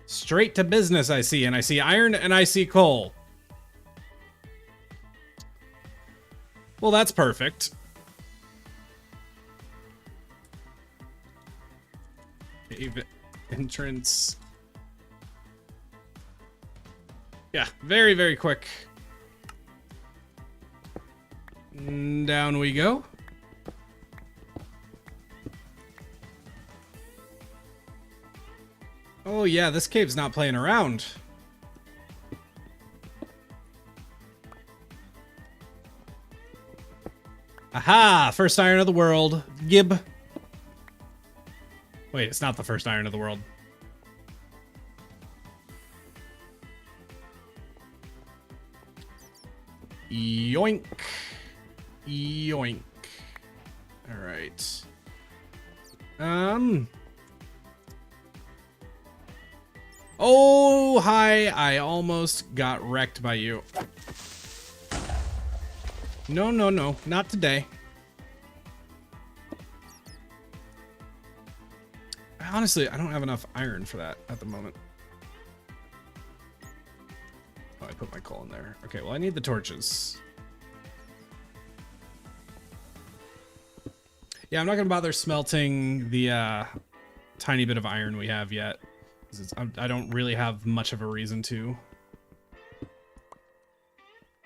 Speaker 1: Straight to business, I see. And I see iron and I see coal. Well, that's perfect. Cave entrance. Yeah, very, very quick. Down we go. Oh yeah, this cave's not playing around. Aha! First iron of the world. Gib. Wait, it's not the first iron of the world. Yoink. Yoink. All right. Oh, hi. I almost got wrecked by you. No, no, no. Not today. Honestly, I don't have enough iron for that at the moment. Oh, I put my coal in there. Okay, well, I need the torches. Yeah, I'm not going to bother smelting the tiny bit of iron we have yet. I don't really have much of a reason to.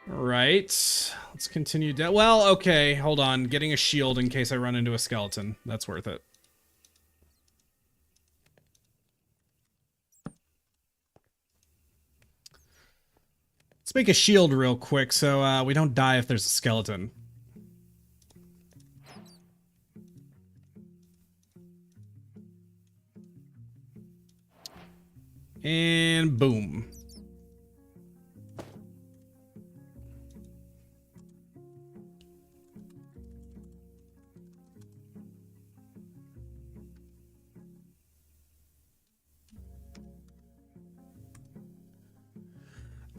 Speaker 1: Right. Let's continue down. Well, okay, hold on. Getting a shield in case I run into a skeleton. That's worth it. Let's make a shield real quick so we don't die if there's a skeleton. And boom.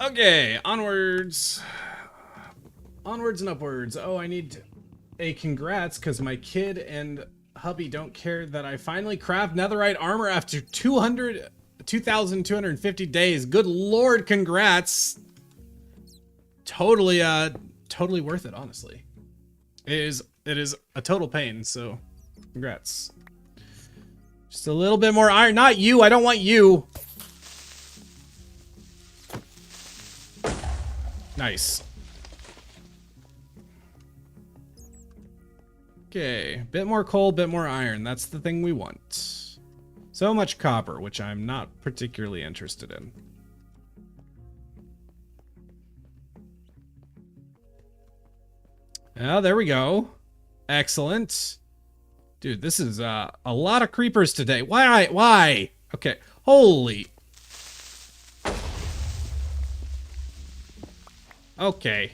Speaker 1: Okay, onwards. Onwards and upwards. Oh, I need a congrats because my kid and hubby don't care that I finally craft netherite armor after 2,250 days. Good lord, congrats. Totally, totally worth it, honestly. It is a total pain, so congrats. Just a little bit more iron. Not you, I don't want you. Nice. Okay, bit more coal, bit more iron. That's the thing we want. So much copper, which I'm not particularly interested in. Oh, there we go. Excellent. Dude, this is a lot of creepers today. Why? Why? Okay, holy. Okay.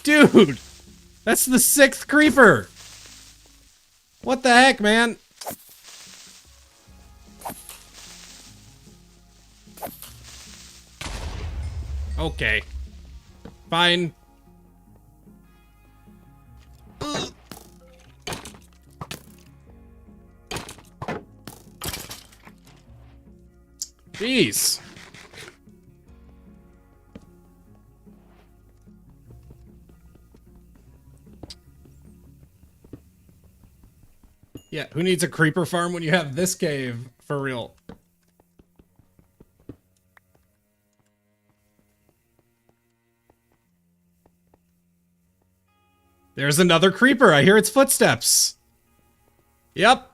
Speaker 1: Dude, that's the 6th creeper. What the heck, man? Okay. Fine. Jeez. Yeah, who needs a creeper farm when you have this cave, for real? There's another creeper. I hear its footsteps. Yep.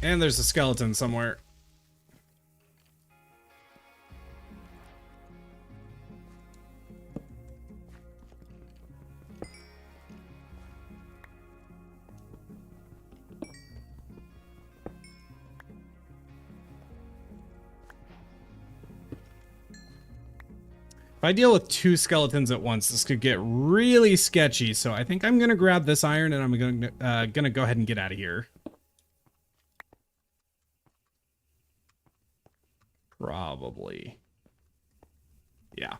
Speaker 1: And there's a skeleton somewhere. If I deal with 2 skeletons at once, this could get really sketchy. So I think I'm gonna grab this iron and I'm gonna go ahead and get out of here. Probably. Yeah.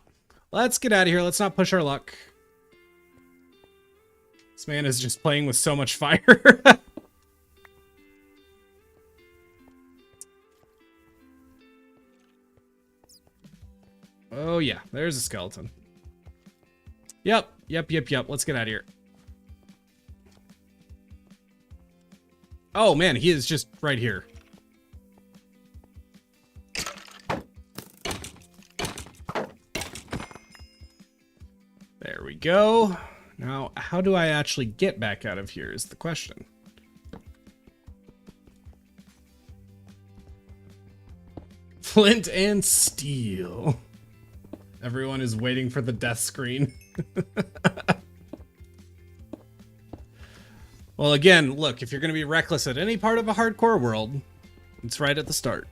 Speaker 1: Let's get out of here. Let's not push our luck. This man is just playing with so much fire. Oh, yeah. There's a skeleton. Yep. Let's get out of here. Oh, man. He is just right here. There we go. Now, how do I actually get back out of here is the question. Flint and steel. Everyone is waiting for the death screen. Well, again, look, if you're going to be reckless at any part of a hardcore world, it's right at the start.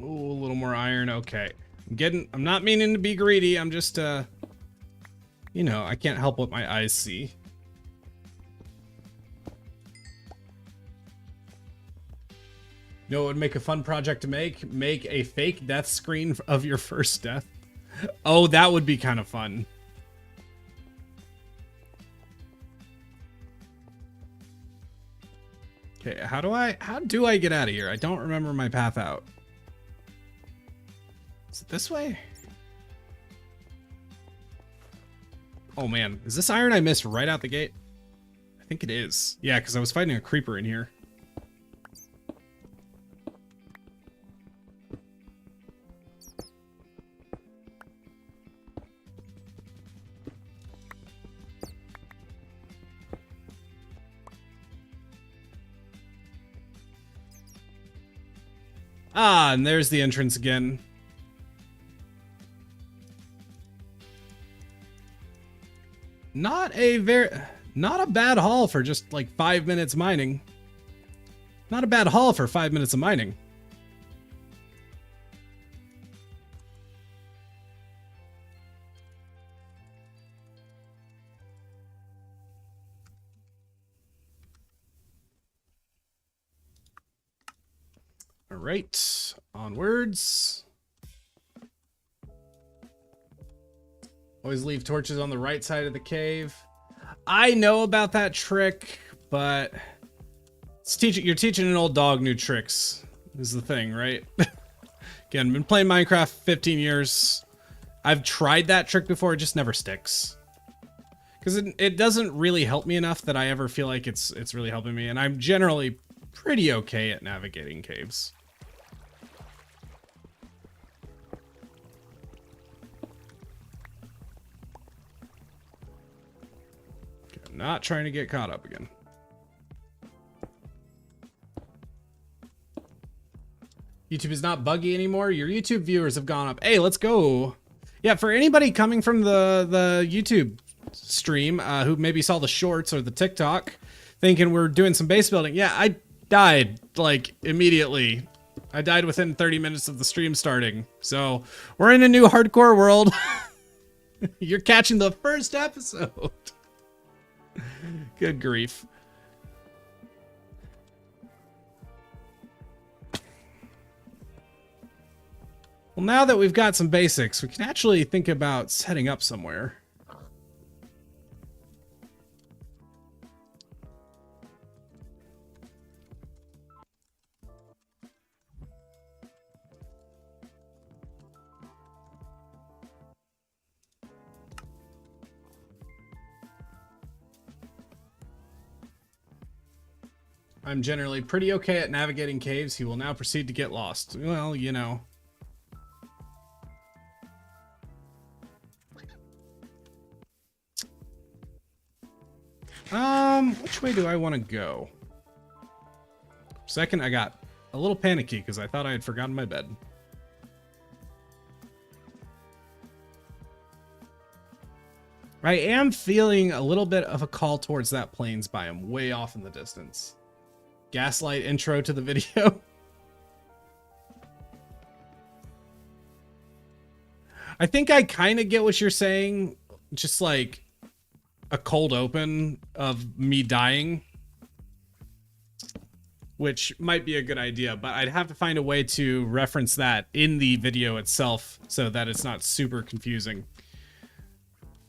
Speaker 1: Ooh, a little more iron. Okay. I'm not meaning to be greedy. I'm just, you know, I can't help what my eyes see. You know what would make a fun project to make? Make a fake death screen of your first death. Oh, that would be kind of fun. Okay, how do I get out of here? I don't remember my path out. Is it this way? Oh man, is this iron I missed right out the gate? I think it is. Yeah, because I was fighting a creeper in here. Ah, and there's the entrance again. Not a bad haul for just like 5 minutes mining. Not a bad haul for 5 minutes of mining. All right, onwards. Always leave torches on the right side of the cave. I know about that trick, but you're teaching an old dog new tricks is the thing, right? Again, been playing Minecraft 15 years. I've tried that trick before, it just never sticks. Because it doesn't really help me enough that I ever feel like it's really helping me, and I'm generally pretty okay at navigating caves. Okay, I'm not trying to get caught up again. YouTube is not buggy anymore. Your YouTube viewers have gone up. Hey, let's go. Yeah, for anybody coming from the YouTube stream who maybe saw the shorts or the TikTok thinking we're doing some base building. Yeah, I died like immediately. I died within 30 minutes of the stream starting. So we're in a new hardcore world. You're catching the first episode. Good grief. Well, now that we've got some basics, we can actually think about setting up somewhere. I'm generally pretty okay at navigating caves. He will now proceed to get lost. Well, you know. Which way do I want to go? Second, I got a little panicky because I thought I had forgotten my bed. I am feeling a little bit of a call towards that plains biome way off in the distance. Gaslight intro to the video. I think I kind of get what you're saying. Just like a cold open of me dying, which might be a good idea, but I'd have to find a way to reference that in the video itself so that it's not super confusing.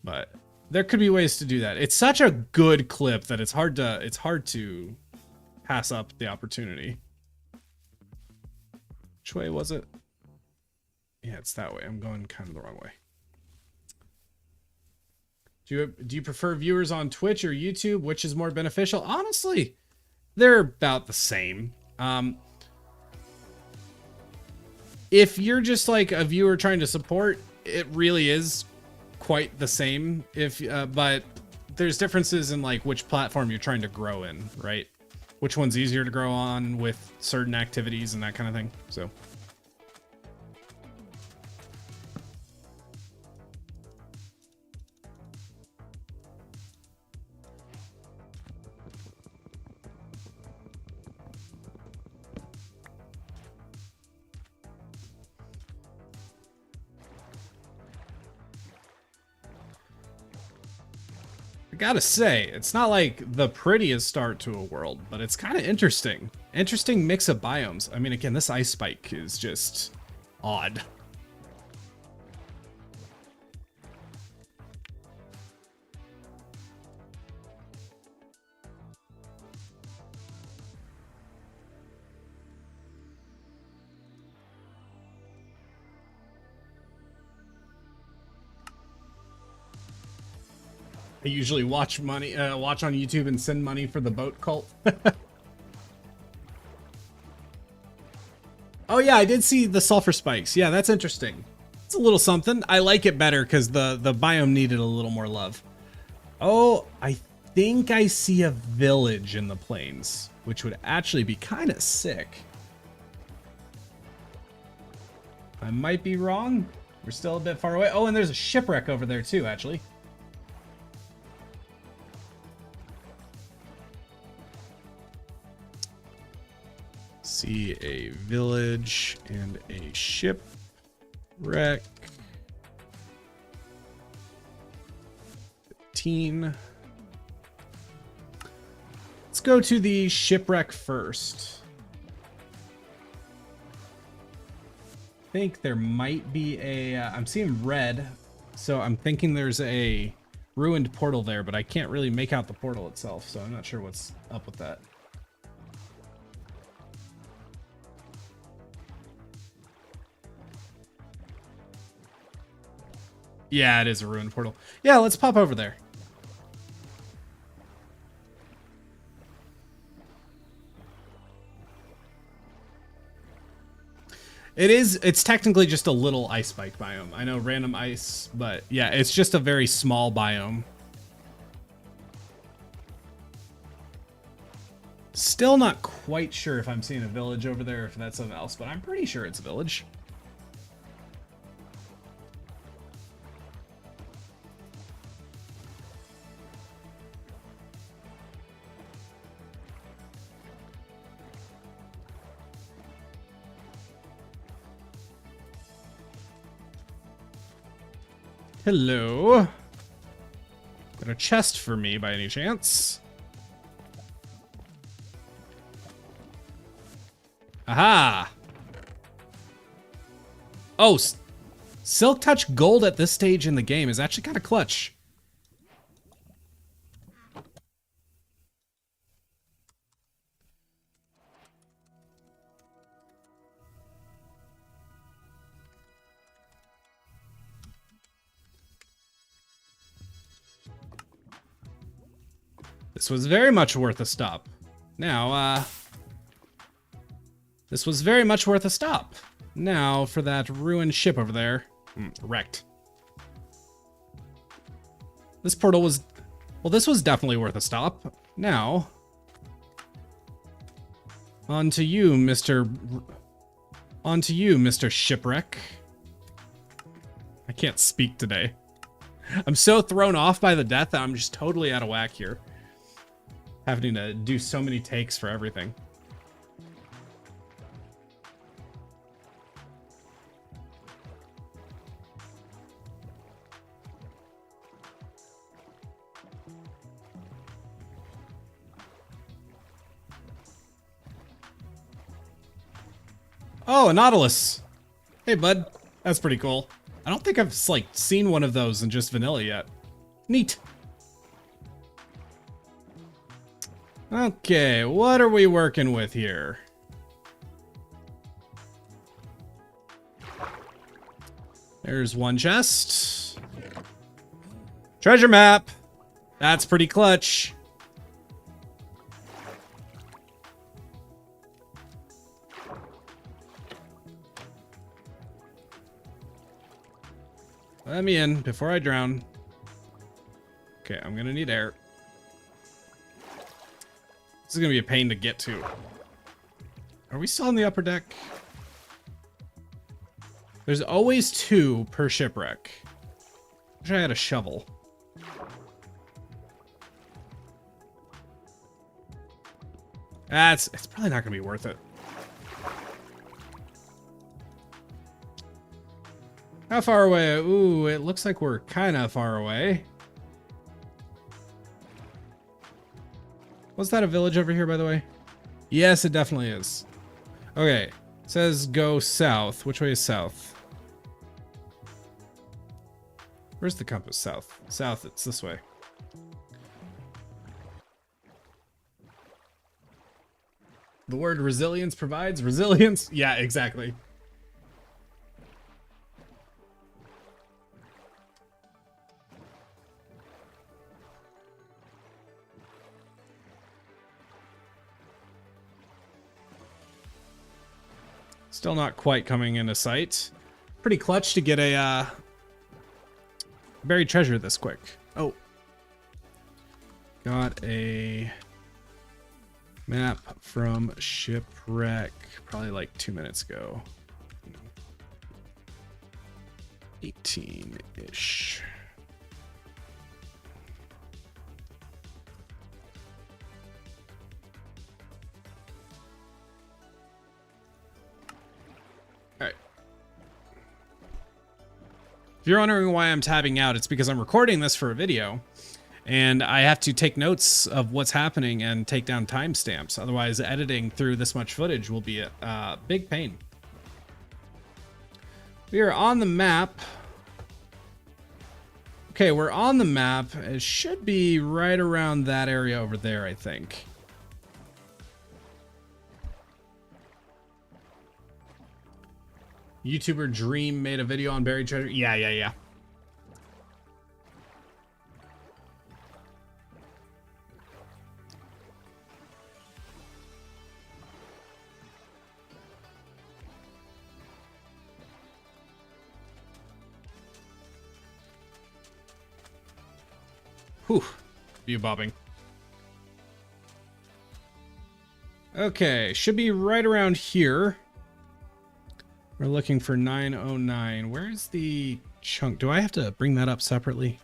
Speaker 1: But there could be ways to do that. It's such a good clip that it's hard to pass up the opportunity. Which way was it? Yeah, it's that way. I'm going kind of the wrong way. Do you prefer viewers on Twitch or YouTube? Which is more beneficial? Honestly, they're about the same. If you're just like a viewer trying to support, it really is quite the same. But there's differences in like which platform you're trying to grow in, right? Which one's easier to grow on with certain activities and that kind of thing. So. Gotta say, it's not like the prettiest start to a world, but it's kind of interesting. Interesting mix of biomes. I mean, again, this ice spike is just odd. I usually watch on YouTube and send money for the boat cult. Oh yeah, I did see the sulfur spikes. Yeah, that's interesting. It's a little something. I like it better because the biome needed a little more love. Oh, I think I see a village in the plains, which would actually be kind of sick. I might be wrong. We're still a bit far away. Oh, and there's a shipwreck over there too, actually. See a village and a shipwreck. 15. Let's go to the shipwreck first. think there might be a... I'm seeing red, so I'm thinking there's a ruined portal there, but I can't really make out the portal itself, so I'm not sure what's up with that. Yeah, it is a ruined portal. Yeah, let's pop over there. It's technically just a little ice spike biome. I know random ice, but yeah, it's just a very small biome. Still not quite sure if I'm seeing a village over there or if that's something else, but I'm pretty sure it's a village. Hello. Got a chest for me by any chance? Aha! Oh, Silk Touch Gold at this stage in the game is actually kind of clutch. This was very much worth a stop. Now, this was very much worth a stop. Now, for that ruined ship over there. Wrecked. This portal was... Well, this was definitely worth a stop. Now... On to you, Mr. Shipwreck. I can't speak today. I'm so thrown off by the death that I'm just totally out of whack here. Having to do so many takes for everything. Oh, a Nautilus. Hey, bud. That's pretty cool. I don't think I've, like, seen one of those in just vanilla yet. Neat. Okay, what are we working with here? There's one chest. Treasure map. That's pretty clutch. Let me in before I drown. Okay, I'm gonna need air. This is gonna be a pain to get to. Are we still on the upper deck? There's always 2 per shipwreck. Wish I had a shovel. It's probably not gonna be worth it. How far away? Ooh, it looks like we're kind of far away. Was that a village over here, by the way? Yes, it definitely is. Okay, it says go south. Which way is south? Where's the compass? South. South, it's this way. The word resilience provides resilience? Yeah, exactly. Still not quite coming into sight. Pretty clutch to get a buried treasure this quick. Oh. Got a map from Shipwreck probably like 2 minutes ago. 18-ish. If you're wondering why I'm tabbing out, it's because I'm recording this for a video, and I have to take notes of what's happening and take down timestamps. Otherwise, editing through this much footage will be a big pain. We are on the map. Okay, we're on the map. It should be right around that area over there, I think. YouTuber Dream made a video on buried treasure. Yeah. Whew. View bobbing. Okay, should be right around here. We're looking for 909. Where's the chunk? Do I have to bring that up separately?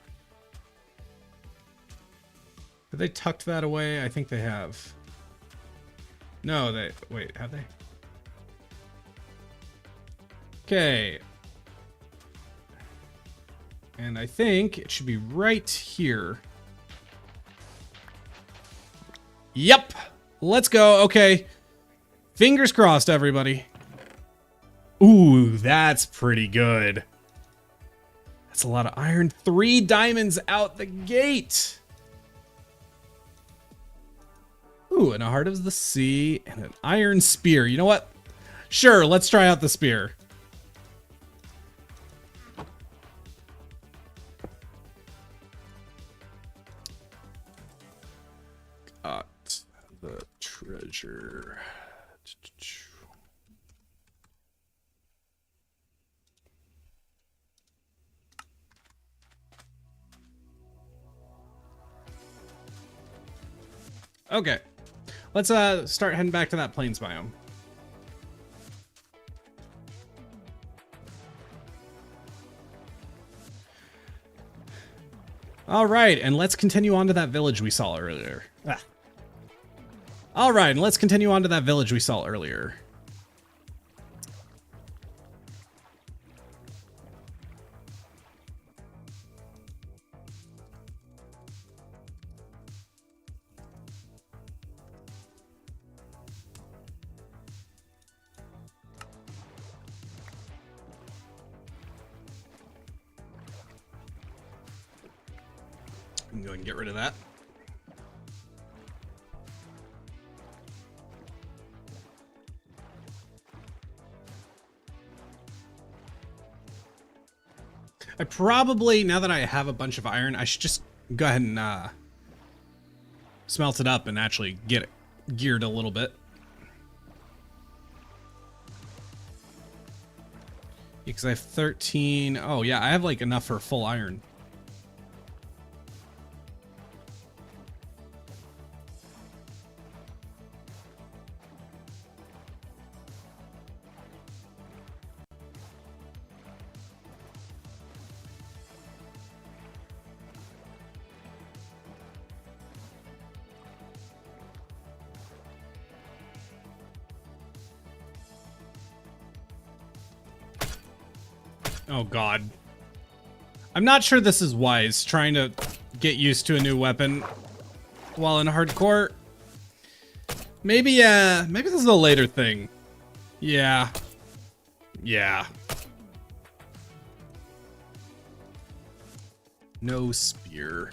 Speaker 1: Have they tucked that away? I think they have. No, they... Wait, have they? Okay. And I think it should be right here. Yep. Let's go. Okay. Fingers crossed, everybody. Ooh, that's pretty good. That's a lot of iron. 3 diamonds out the gate. Ooh, and a heart of the sea and an iron spear. You know what? Sure, let's try out the spear. Got the treasure. Okay, let's start heading back to that plains biome. All right, and let's continue on to that village we saw earlier. All right, and let's continue on to that village we saw earlier. I'm going to get rid of that. I probably, now that I have a bunch of iron, I should just go ahead and smelt it up and actually get it geared a little bit. Because I have 13. Oh, yeah, I have like enough for full iron. Oh, God. I'm not sure this is wise, trying to get used to a new weapon while in hardcore. Maybe this is a later thing. Yeah. No spear.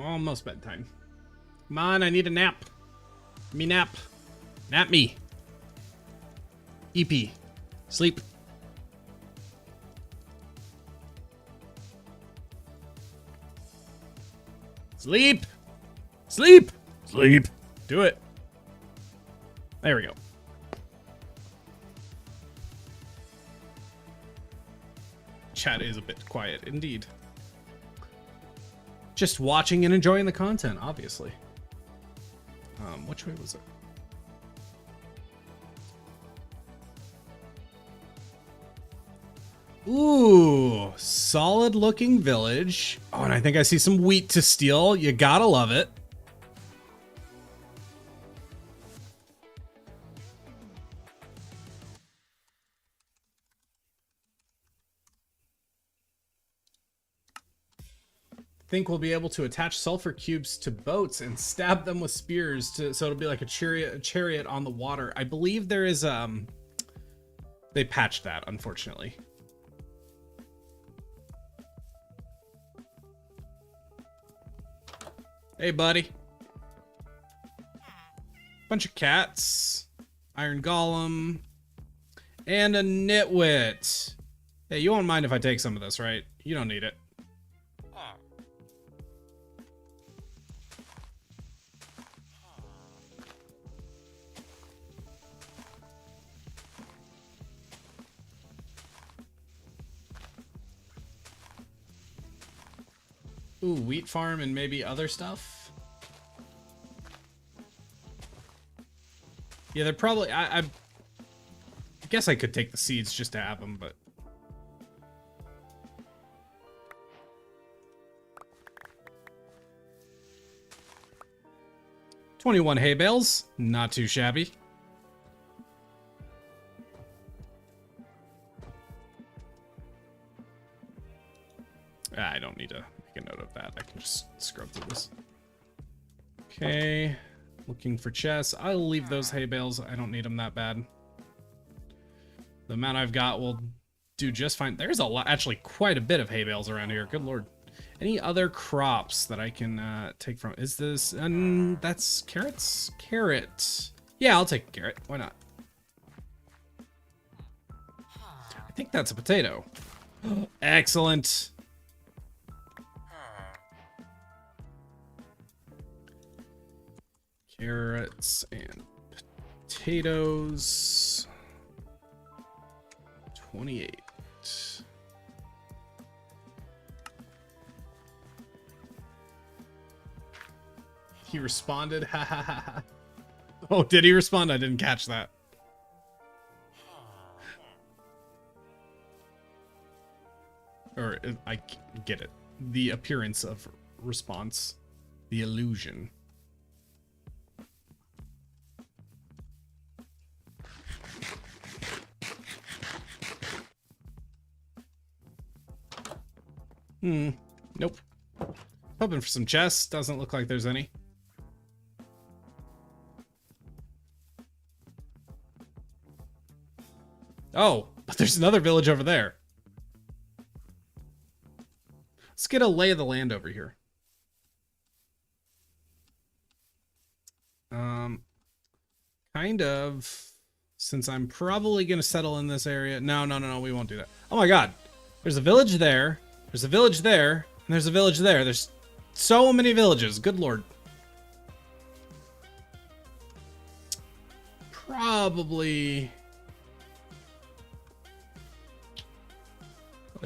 Speaker 1: Almost bedtime. Come on, I need a nap. Me nap. Nap me. EP. Sleep. Sleep. Sleep. Sleep. Do it. There we go. Chat is a bit quiet indeed. Just watching and enjoying the content, obviously. Which way was it? Ooh, solid looking village. Oh, and I think I see some wheat to steal. You gotta love it. Think we'll be able to attach sulfur cubes to boats and stab them with spears so it'll be like a chariot on the water. I believe there is they patched that, unfortunately. Hey, buddy. Bunch of cats, iron golem, and a nitwit. Hey, you won't mind if I take some of this, right? You don't need it. Ooh, wheat farm and maybe other stuff. Yeah, they're probably. I guess I could take the seeds just to have them, but. "21 hay bales, not too shabby." I don't need to make a note of that. I can just scrub through this. Okay, looking for chests. I'll leave those hay bales. I don't need them that bad. The amount I've got will do just fine. There's a lot, actually quite a bit of hay bales around here. Good lord. Any other crops that I can take from? Is this, that's carrots? Carrot. Yeah, I'll take a carrot. Why not? I think that's a potato. Excellent. Carrots and potatoes. 28. He responded. Ha ha ha ha. Oh, did he respond? I didn't catch that. Or I get it. The appearance of response. The illusion. Nope. Hoping for some chests. Doesn't look like there's any. Oh, but there's another village over there. Let's get a lay of the land over here. Kind of. Since I'm probably going to settle in this area. No, we won't do that. Oh my god. There's a village there. There's a village there. And there's a village there. There's so many villages. Good lord. Probably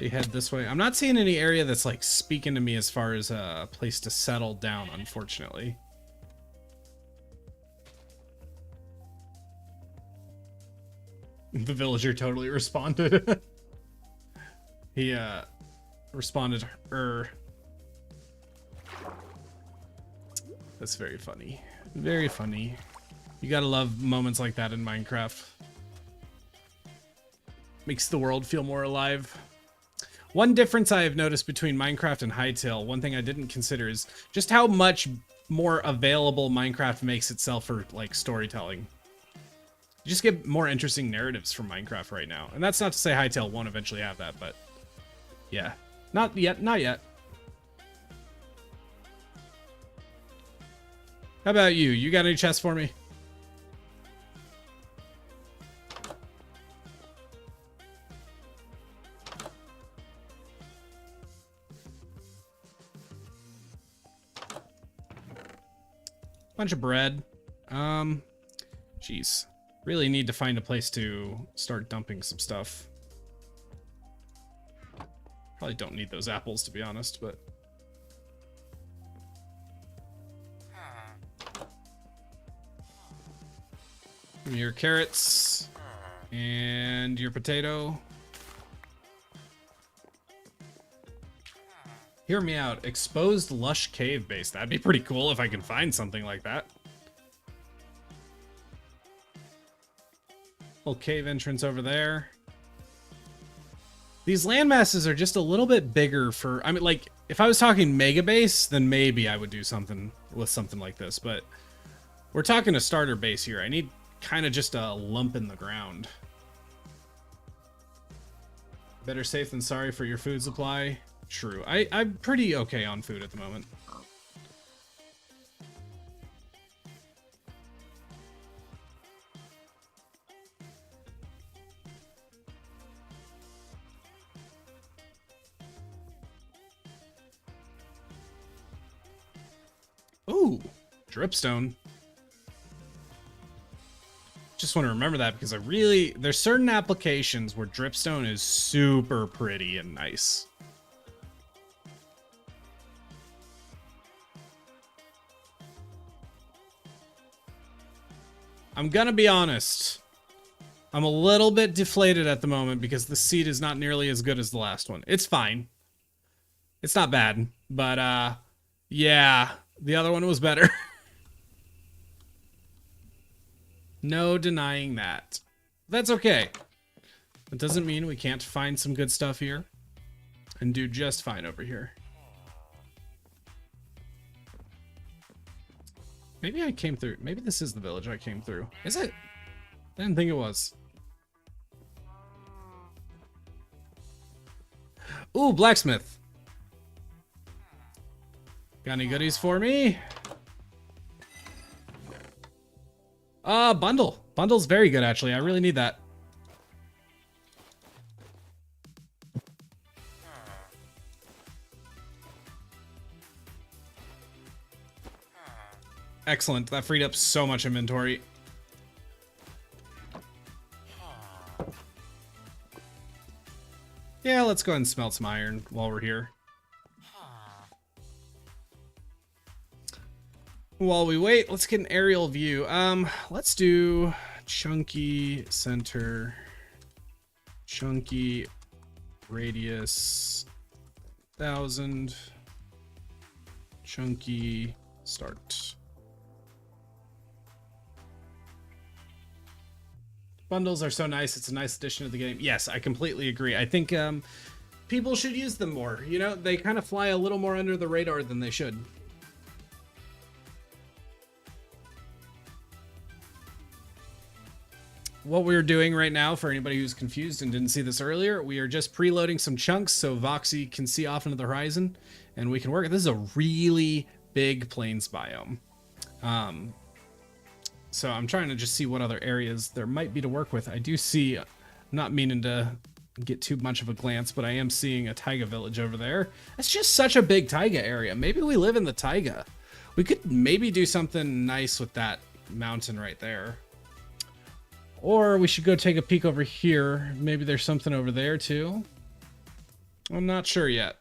Speaker 1: head this way. I'm not seeing any area that's like speaking to me as far as a place to settle down, unfortunately. The villager totally responded. He responded, That's very funny. Very funny. You gotta love moments like that in Minecraft. Makes the world feel more alive. One difference I have noticed between Minecraft and Hytale, one thing I didn't consider, is just how much more available Minecraft makes itself for like storytelling. You just get more interesting narratives from Minecraft right now. And that's not to say Hytale won't eventually have that, but yeah. Not yet, not yet. How about you? You got any chests for me? Bunch of bread. Jeez. Really need to find a place to start dumping some stuff. Probably don't need those apples, to be honest, but... Your carrots. And your potato. Hear me out. Exposed lush cave base. That'd be pretty cool if I can find something like that. Little cave entrance over there. These land masses are just a little bit bigger for... I mean, like, if I was talking mega base, then maybe I would do something with something like this. But we're talking a starter base here. I need kind of just a lump in the ground. Better safe than sorry for your food supply. True. I'm pretty okay on food at the moment. Ooh, dripstone. Just want to remember that because there's certain applications where dripstone is super pretty and nice. I'm gonna be honest. I'm a little bit deflated at the moment because the seed is not nearly as good as the last one. It's fine. It's not bad, but yeah, the other one was better. No denying that. That's okay. That doesn't mean we can't find some good stuff here and do just fine over here. Maybe I came through. Maybe this is the village I came through. Is it? I didn't think it was. Ooh, blacksmith. Got any goodies for me? Bundle. Bundle's very good, actually. I really need that. Excellent. That freed up so much inventory. Yeah, let's go ahead and smelt some iron while we're here. While we wait, let's get an aerial view. Let's do chunky center, chunky radius 1000, chunky start. Bundles are so nice. It's a nice addition to the game. Yes, I completely agree. I think people should use them more. You know, they kind of fly a little more under the radar than they should. What we're doing right now, for anybody who's confused and didn't see this earlier, we are just preloading some chunks so Voxy can see off into the horizon and we can work. This is a really big plains biome. So I'm trying to just see what other areas there might be to work with. I do see, not meaning to get too much of a glance, but I am seeing a taiga village over there. It's just such a big taiga area. Maybe we live in the taiga. We could maybe do something nice with that mountain right there. Or we should go take a peek over here. Maybe there's something over there too. I'm not sure yet.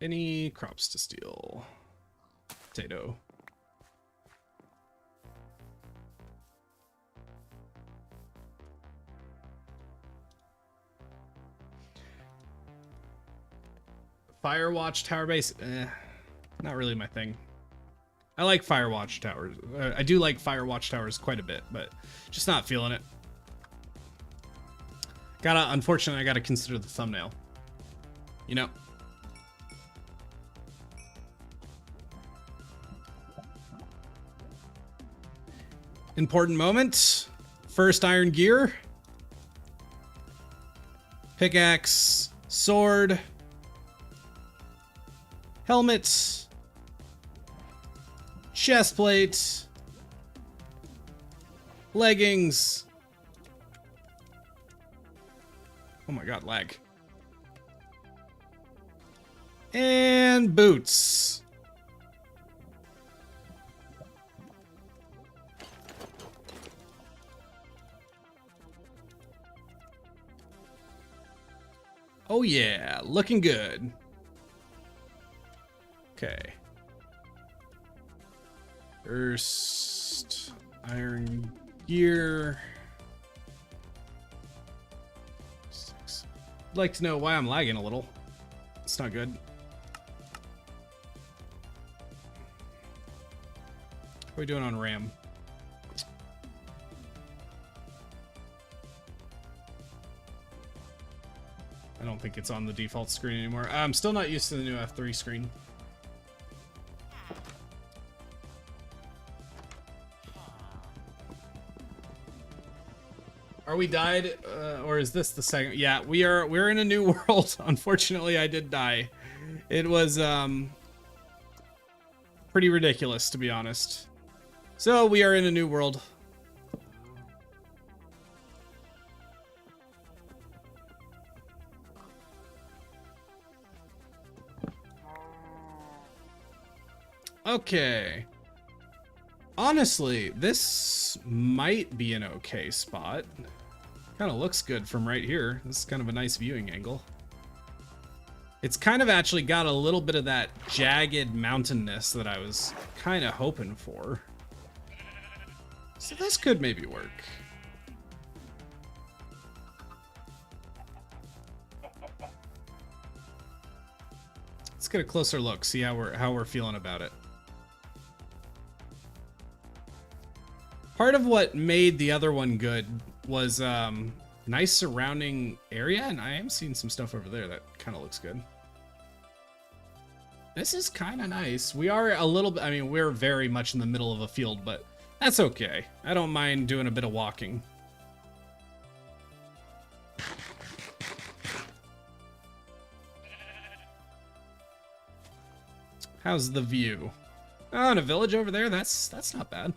Speaker 1: Any crops to steal? Potato. Firewatch tower base, not really my thing. I like Firewatch towers. I do like Firewatch towers quite a bit, but just not feeling it. Unfortunately, I gotta consider the thumbnail. You know. Important moment. First iron gear. Pickaxe. Sword. Helmet. Chestplate. Leggings. Oh my god, lag. And boots. Oh yeah, looking good. Okay. First, iron gear. I'd like to know why I'm lagging a little. It's not good. What are we doing on RAM? I don't think it's on the default screen anymore. I'm still not used to the new F3 screen. Are we died, or is this the second? Yeah, we're in a new world. Unfortunately, I did die. It was pretty ridiculous, to be honest. So we are in a new world. Okay. Honestly, this might be an okay spot. Kind of looks good from right here. This is kind of a nice viewing angle. It's kind of actually got a little bit of that jagged mountainness that I was kind of hoping for. So this could maybe work. Let's get a closer look, see how we're feeling about it. Part of what made the other one good was nice surrounding area, and I am seeing some stuff over there that kind of looks good. This is kind of nice. We are a little bit, I mean, we're very much in the middle of a field, but that's okay. I don't mind doing a bit of walking. How's the view? Oh, and a village over there, that's not bad.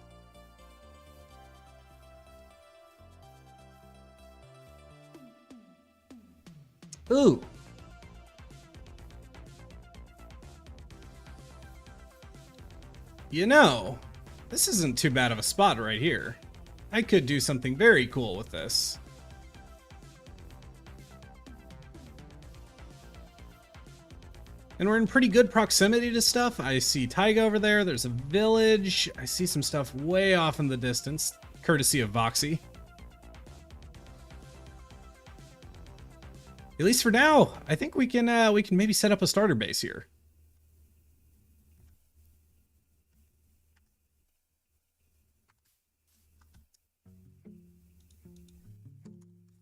Speaker 1: Ooh. You know, this isn't too bad of a spot right here. I could do something very cool with this. And we're in pretty good proximity to stuff. I see Taiga over there. There's a village. I see some stuff way off in the distance, courtesy of Voxy. At least for now, I think we can maybe set up a starter base here.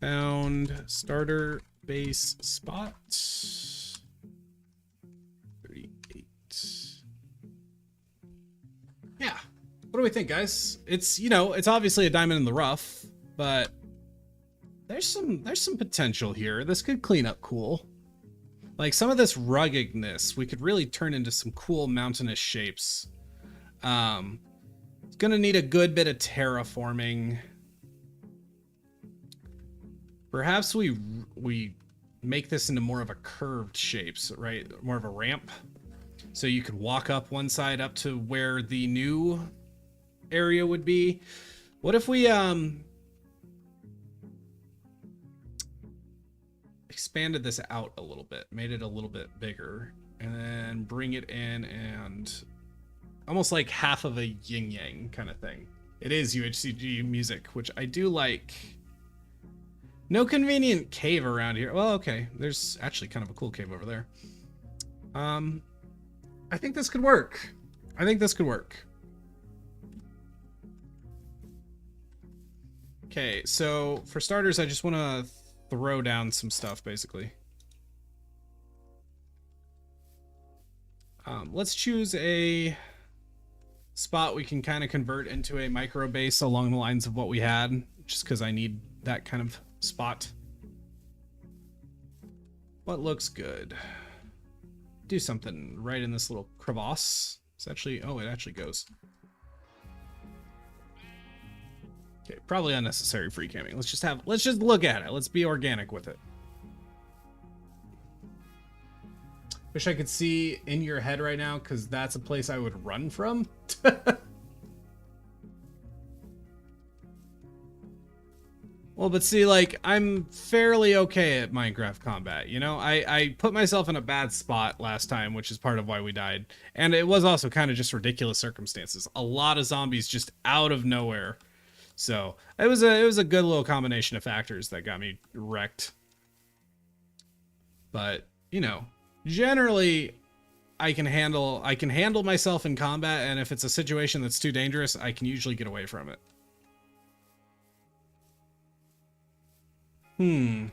Speaker 1: Found starter base spot. 38. Yeah. What do we think, guys? It's, you know, it's obviously a diamond in the rough, but there's some potential here. This could clean up cool. Like some of this ruggedness, we could really turn into some cool mountainous shapes. It's gonna need a good bit of terraforming. Perhaps we make this into more of a curved shapes, right? More of a ramp. So you could walk up one side up to where the new area would be. What if we expanded this out a little bit, made it a little bit bigger, and then bring it in and almost like half of a yin yang kind of thing. It is UHCG music, which I do like. No convenient cave around here. Well, okay. There's actually kind of a cool cave over there. I think this could work. I think this could work. Okay, so for starters, I just want to throw down some stuff, basically. Let's choose a spot we can kind of convert into a micro base along the lines of what we had, just because I need that kind of spot. What looks good? Do something right in this little crevasse. It's actually, oh, it actually goes. Okay, probably unnecessary free camming. Let's just look at it. Let's be organic with it. Wish I could see in your head right now, because that's a place I would run from. Well, but see, like, I'm fairly okay at Minecraft combat, you know? I put myself in a bad spot last time, which is part of why we died. And it was also kind of just ridiculous circumstances. A lot of zombies just out of nowhere. So, it was a good little combination of factors that got me wrecked. But, you know, generally I can handle myself in combat, and if it's a situation that's too dangerous, I can usually get away from it. I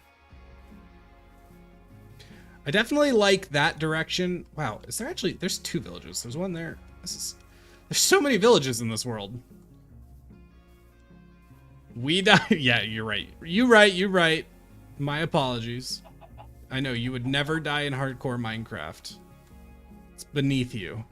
Speaker 1: definitely like that direction. Wow, is there actually... There's 2 villages. There's one there. There's so many villages in this world. We die... Yeah, you're right. You're right. My apologies. I know, you would never die in hardcore Minecraft. It's beneath you.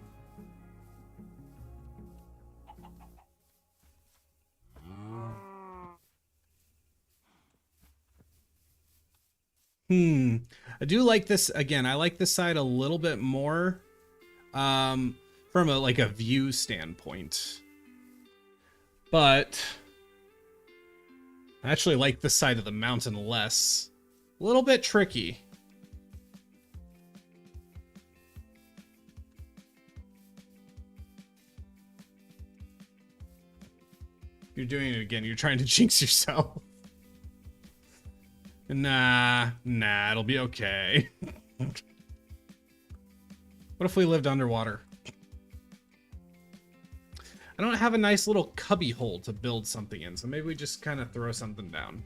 Speaker 1: I do like this. Again, I like this side a little bit more from a view standpoint. But I actually like this side of the mountain less. A little bit tricky. You're doing it again. You're trying to jinx yourself. Nah, it'll be okay. What if we lived underwater? I don't have a nice little cubby hole to build something in, so maybe we just kind of throw something down.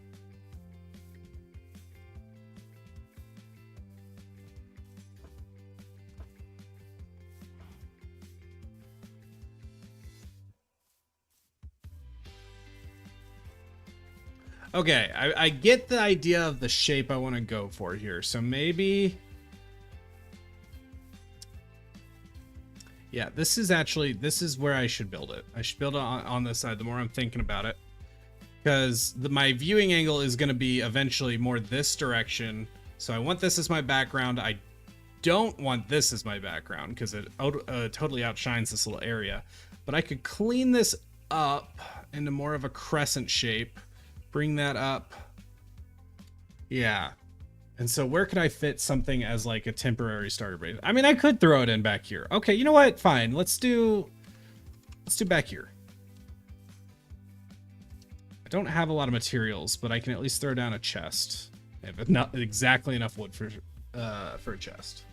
Speaker 1: Okay, I get the idea of the shape I want to go for here. So maybe... Yeah, this is where I should build it. I should build it on this side the more I'm thinking about it. Because my viewing angle is going to be eventually more this direction. So I want this as my background. I don't want this as my background because it totally outshines this little area. But I could clean this up into more of a crescent shape. Bring that up. Yeah. And so where could I fit something as like a temporary starter base? I mean, I could throw it in back here. Okay, you know what? Fine. Let's do back here. I don't have a lot of materials, but I can at least throw down a chest. I have not exactly enough wood for a chest.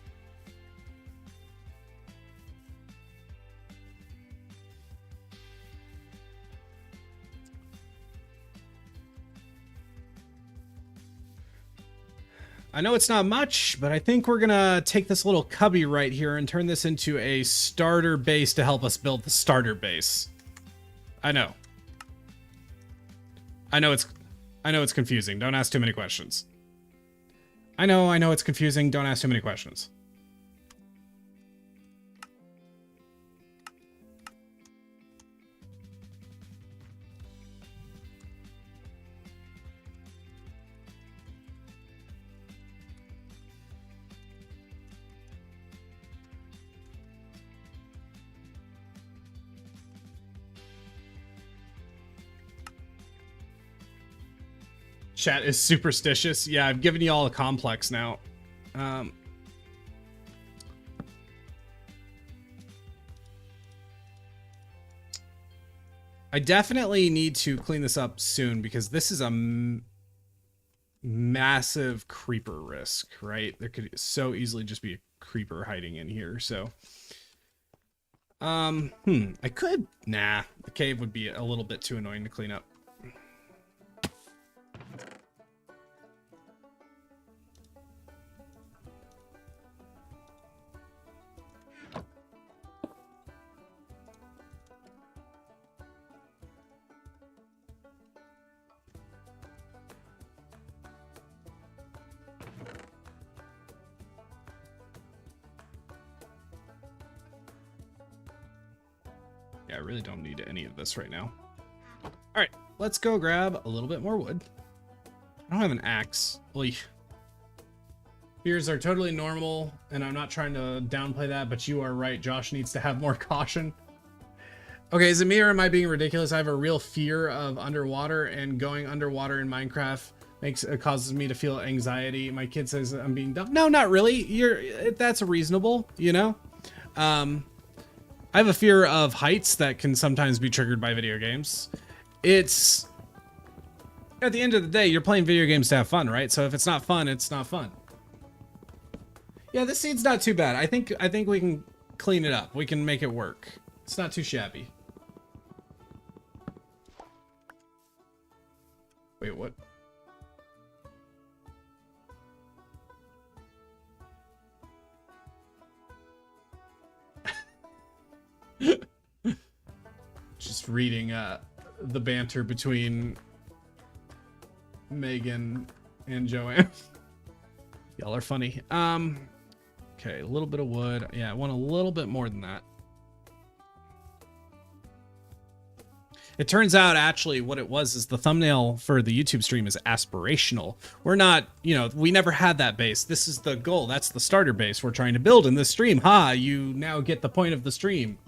Speaker 1: I know it's not much, but I think we're gonna take this little cubby right here and turn this into a starter base to help us build the starter base. I know it's confusing. Don't ask too many questions. I know it's confusing. Don't ask too many questions. Chat is superstitious. Yeah, I've given you all a complex now. I definitely need to clean this up soon because this is a massive creeper risk, right? There could so easily just be a creeper hiding in here, so... I could... Nah, the cave would be a little bit too annoying to clean up. Yeah, I really don't need any of this right now. All right, let's go grab a little bit more wood. I don't have an axe. Oy. Fears are totally normal, and I'm not trying to downplay that, but you are right. Josh needs to have more caution. Okay, is it me or am I being ridiculous? I have a real fear of underwater, and going underwater in Minecraft causes me to feel anxiety. My kid says I'm being dumb. No, not really. That's reasonable, you know? I have a fear of heights that can sometimes be triggered by video games. It's at the end of the day, you're playing video games to have fun, right? So if it's not fun, it's not fun. Yeah, this seed's not too bad. I think we can clean it up. We can make it work. It's not too shabby. Wait, what? Just reading the banter between Megan and Joanne. Y'all are funny. Okay, a little bit of wood. Yeah, I want a little bit more than that. It turns out actually what it was is the thumbnail for the YouTube stream is aspirational. We're not, you know, we never had that base. This is the goal. That's the starter base we're trying to build in this stream. Ha, you now get the point of the stream.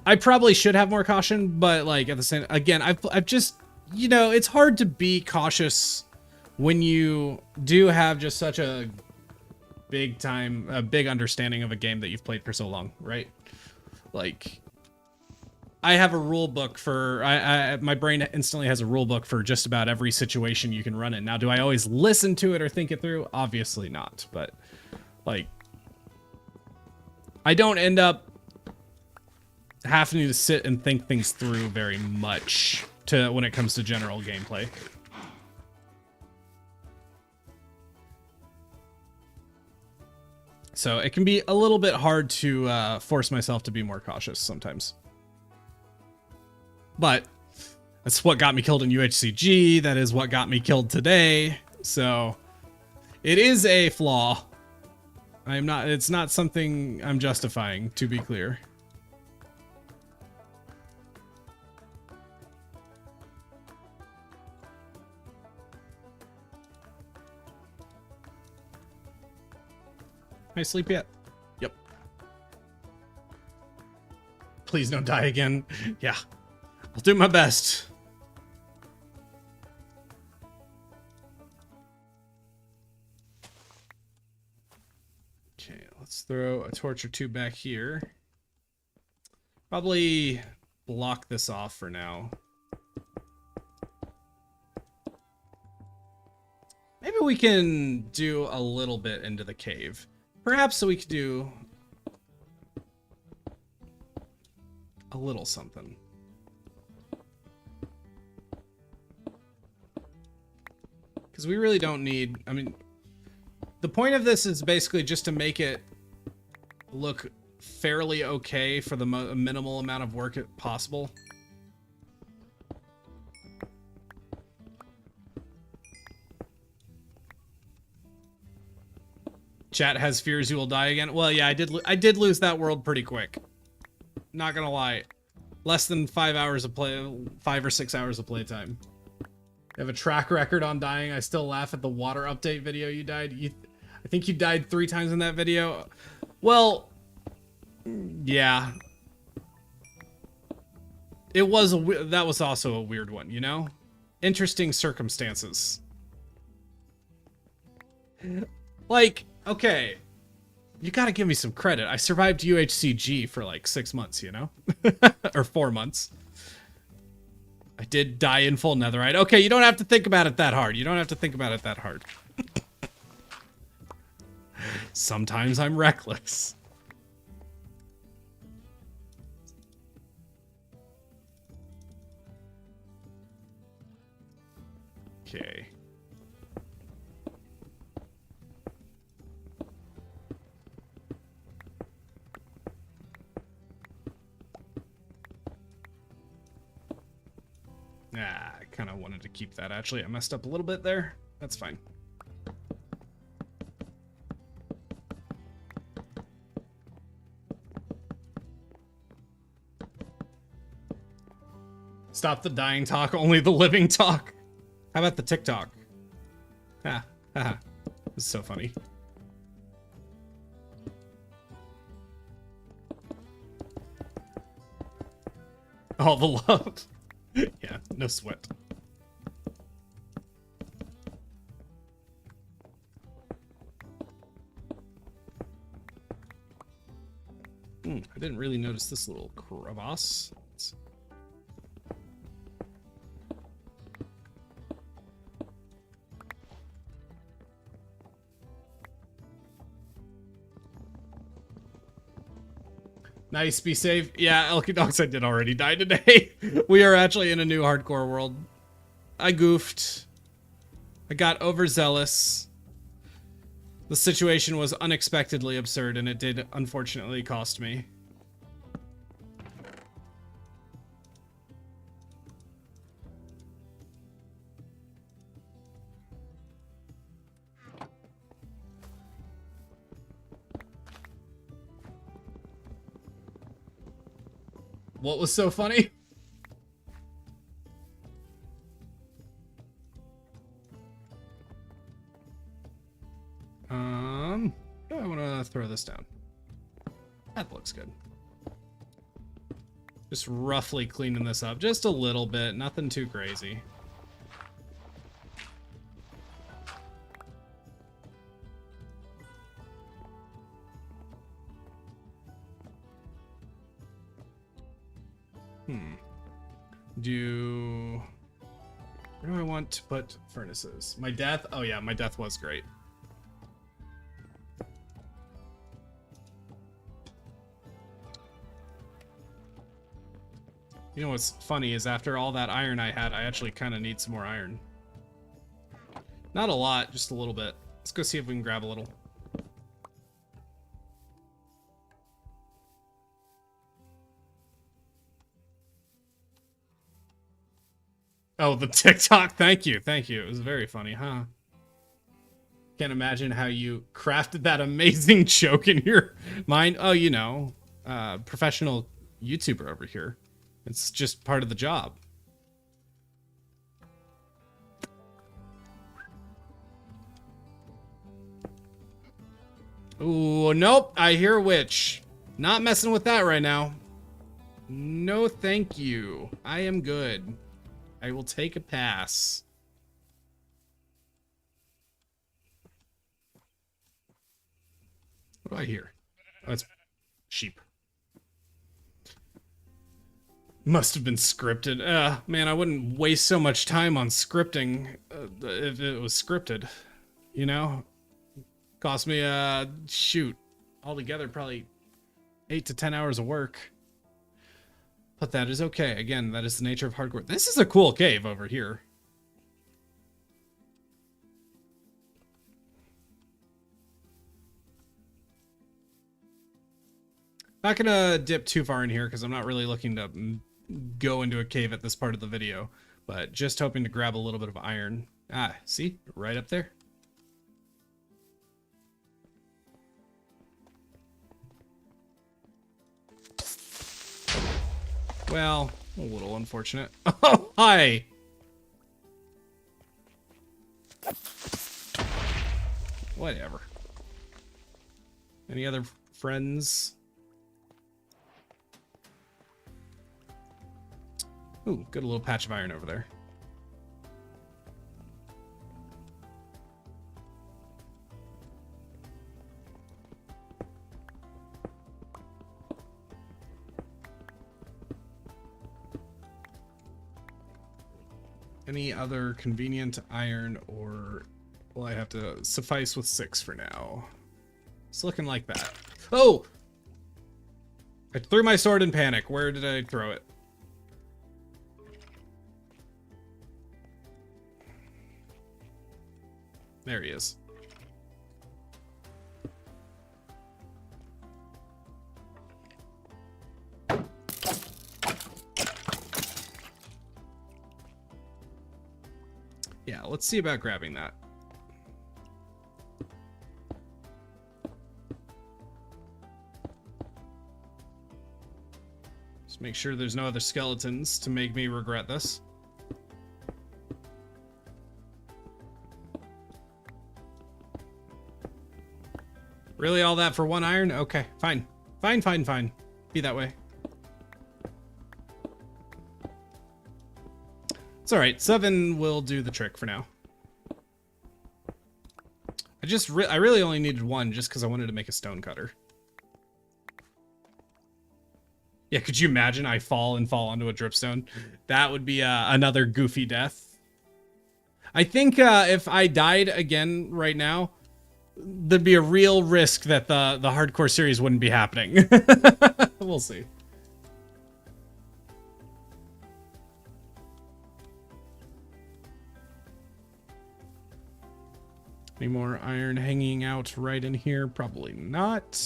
Speaker 1: I probably should have more caution, but like at the same, again, I've just, you know, it's hard to be cautious when you do have just such a big understanding of a game that you've played for so long, right? Like, I have a rule book for, my brain instantly has a rule book for just about every situation you can run in. Now, do I always listen to it or think it through? Obviously not, but like, I don't end up having to sit and think things through very much when it comes to general gameplay. So it can be a little bit hard to force myself to be more cautious sometimes. But that's what got me killed in UHCG. That is what got me killed today. So it is a flaw. It's not something I'm justifying, to be clear. Can I sleep yet? Yep. Please don't die again. Yeah. I'll do my best. Okay, let's throw a torch or two back here. Probably block this off for now. Maybe we can do a little bit into the cave. Perhaps so we could do a little something. Because we really don't need, I mean, the point of this is basically just to make it look fairly okay for the minimal amount of work possible. Chat has fears you will die again. Well, yeah, I did lose that world pretty quick. Not gonna lie. Less than 5 hours of play, 5 or 6 hours of playtime. You have a track record on dying. I still laugh at the water update video you died. I think you died 3 times in that video. Well, yeah. That was also a weird one, you know? Interesting circumstances. Like, okay, you gotta give me some credit. I survived UHCG for like 6 months, you know? Or 4 months. I did die in full netherite. Okay, you don't have to think about it that hard. You don't have to think about it that hard. Sometimes I'm reckless. Okay. I kind of wanted to keep that, actually. I messed up a little bit there. That's fine. Stop the dying talk, only the living talk. How about the TikTok? Ha, haha. This is so funny. All the love. Yeah, no sweat. I didn't really notice this little crevasse. Nice, be safe. Yeah, Elky Dogs, I did already die today. We are actually in a new hardcore world. I goofed. I got overzealous. The situation was unexpectedly absurd, and it did unfortunately cost me. What was so funny? I want to throw this down. That looks good. Just roughly cleaning this up just a little bit, nothing too crazy. Where do I want to put furnaces? My death? Oh yeah, my death was great. You know what's funny is after all that iron I had, I actually kind of need some more iron. Not a lot, just a little bit. Let's go see if we can grab a little. Oh, the TikTok. Thank you. Thank you. It was very funny, huh? Can't imagine how you crafted that amazing joke in your mind. Oh, you know, professional YouTuber over here. It's just part of the job. Ooh, nope. I hear a witch. Not messing with that right now. No, thank you. I am good. I will take a pass. What do I hear? Oh, it's sheep. Must have been scripted. Man, I wouldn't waste so much time on scripting if it was scripted. You know? Cost me, shoot, altogether probably 8 to 10 hours of work. But that is okay. Again, that is the nature of hardcore. This is a cool cave over here. Not gonna dip too far in here because I'm not really looking to go into a cave at this part of the video, but just hoping to grab a little bit of iron. Ah, see? Right up there. Well, a little unfortunate. Oh, hi! Whatever. Any other friends? Ooh, good little patch of iron over there. Any other convenient iron, or will I have to suffice with 6 for now? It's looking like that. Oh! I threw my sword in panic. Where did I throw it? There he is. Yeah, let's see about grabbing that. Just Just make sure there's no other skeletons to make me regret this. Really, all that for 1 iron? Okay, fine. Fine, fine, fine. Be that way. It's alright. 7 will do the trick for now. I really only needed 1 just because I wanted to make a stone cutter. Yeah, could you imagine I fall onto a dripstone? That would be another goofy death. I think if I died again right now, there'd be a real risk that the hardcore series wouldn't be happening. We'll see. Any more iron hanging out right in here? Probably not.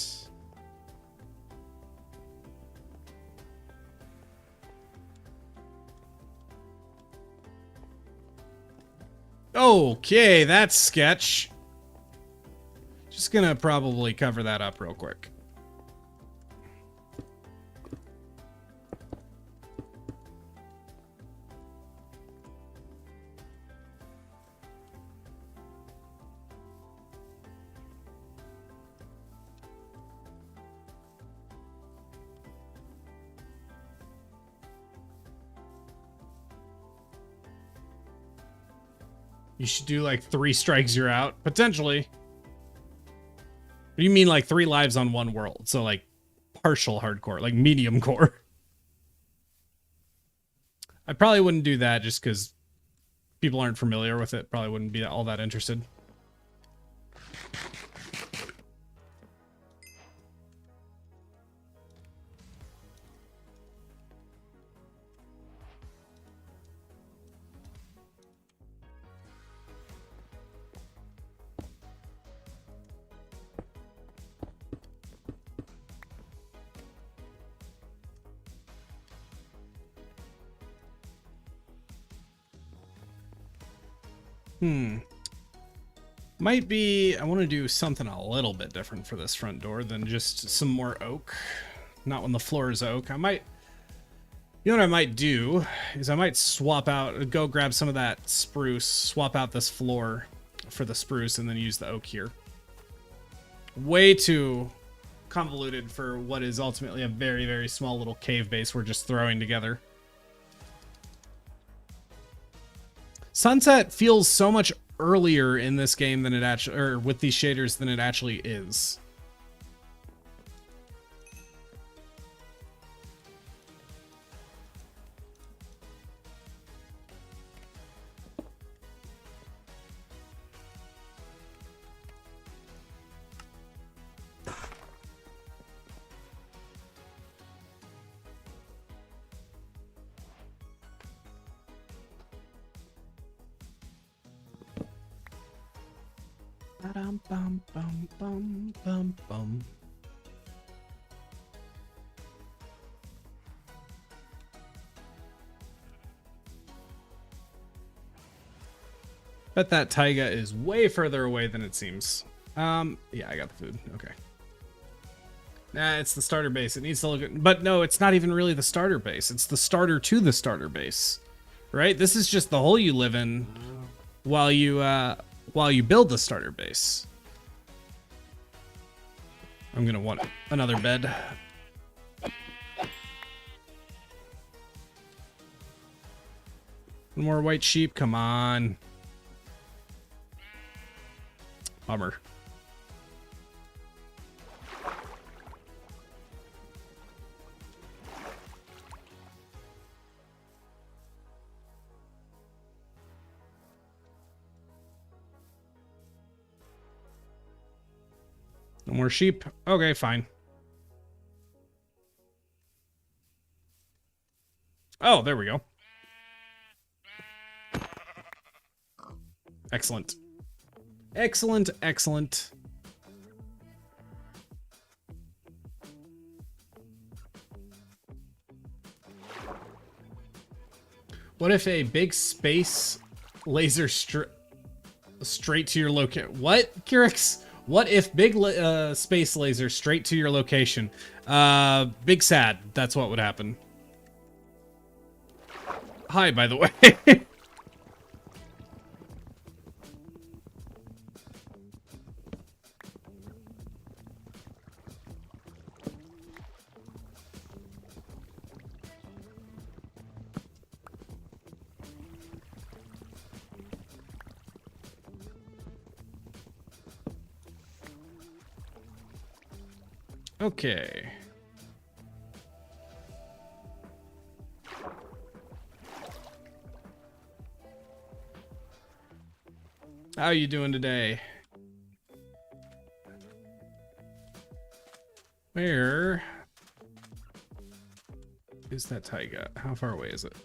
Speaker 1: Okay, that's sketch. Just gonna probably cover that up real quick. You should do like 3 strikes, you're out. Potentially. You mean like 3 lives on 1 world. So like partial hardcore, like medium core. I probably wouldn't do that just because people aren't familiar with it. Probably wouldn't be all that interested. Might be, I want to do something a little bit different for this front door than just some more oak. Not when the floor is oak. You know what I might do is I might swap out, go grab some of that spruce, swap out this floor for the spruce, and then use the oak here. Way too convoluted for what is ultimately a very, very small little cave base we're just throwing together. Sunset feels so much earlier in this game than it actually, or with these shaders, than it actually is. Bum, bum, bum, bum, bum. Bet that taiga is way further away than it seems. Yeah, I got the food. Okay. Nah, it's the starter base. It needs to look good. But no, it's not even really the starter base. It's the starter to the starter base. Right? This is just the hole you live in while you build the starter base. I'm gonna want another bed. One more white sheep, come on. Bummer. No more sheep. Okay, fine. Oh, there we go. Excellent. Excellent, excellent. What if a big space laser straight to your location? What, Kirix? What if big space laser straight to your location? Big sad. That's what would happen. Hi, by the way. Okay. How are you doing today? Where is that taiga? How far away is it?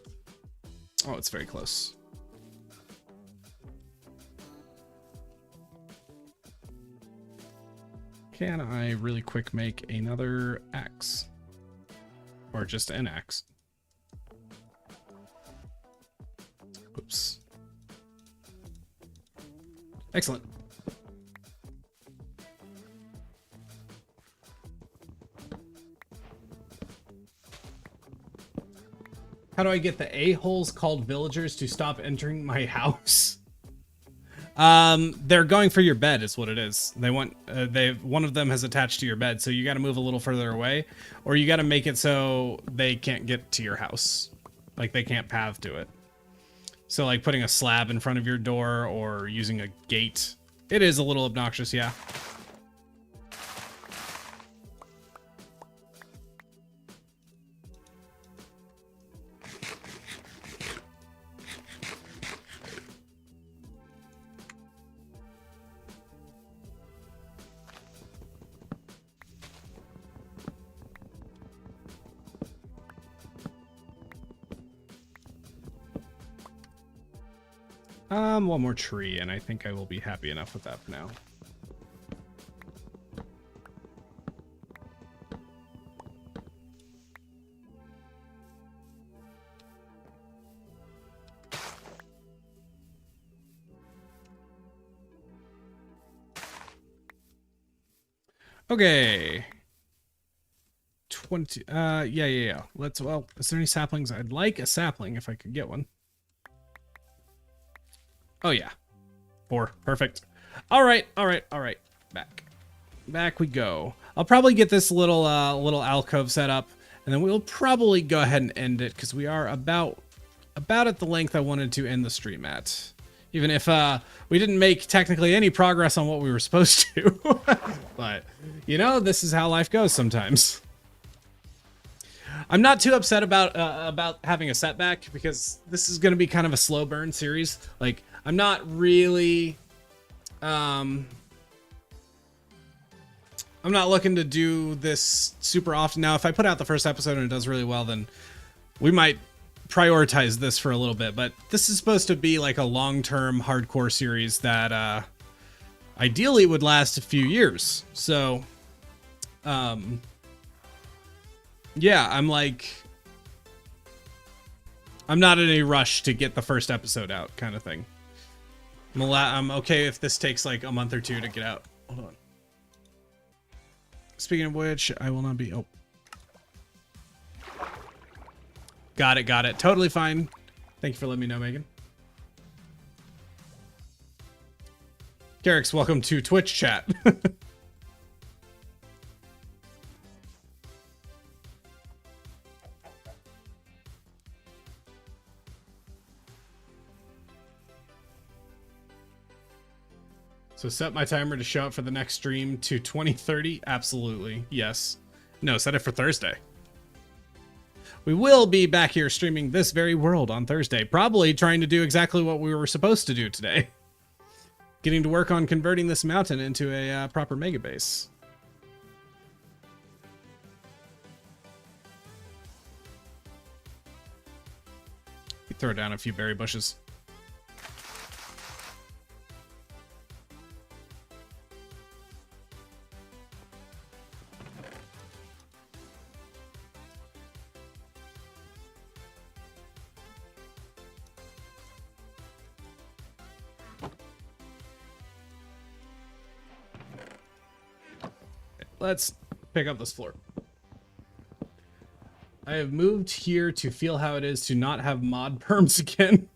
Speaker 1: Oh, it's very close. Can I really quick make another axe? Or just an axe? Oops. Excellent. How do I get the a-holes called villagers to stop entering my house? They're going for your bed is what it is. They want, one of them has attached to your bed, so you got to move a little further away, or you got to make it so they can't get to your house. Like they can't path to it. So like putting a slab in front of your door or using a gate. It is a little obnoxious, yeah. One more tree, and I think I will be happy enough with that for now. Okay. 20, yeah. Let's, well, is there any saplings? I'd like a sapling if I could get one. Oh yeah, 4, perfect. All right. Back we go. I'll probably get this little little alcove set up, and then we'll probably go ahead and end it because we are about at the length I wanted to end the stream at. Even if we didn't make technically any progress on what we were supposed to, but you know, this is how life goes sometimes. I'm not too upset about having a setback because this is going to be kind of a slow burn series. Like, I'm not really, I'm not looking to do this super often. Now, if I put out the first episode and it does really well, then we might prioritize this for a little bit. But this is supposed to be like a long-term hardcore series that ideally would last a few years. So, yeah, I'm not in a rush to get the first episode out kind of thing. I'm okay if this takes like a month or two to get out. Hold on. Speaking of which, I will not be... Oh. Got it. Totally fine. Thank you for letting me know, Megan. Garrix, welcome to Twitch chat. So set my timer to show up for the next stream to 2030? Absolutely. Yes. No, set it for Thursday. We will be back here streaming this very world on Thursday, probably trying to do exactly what we were supposed to do today. Getting to work on converting this mountain into a proper mega base. Throw down a few berry bushes. Let's pick up this floor. I have moved here to feel how it is to not have mod perms again.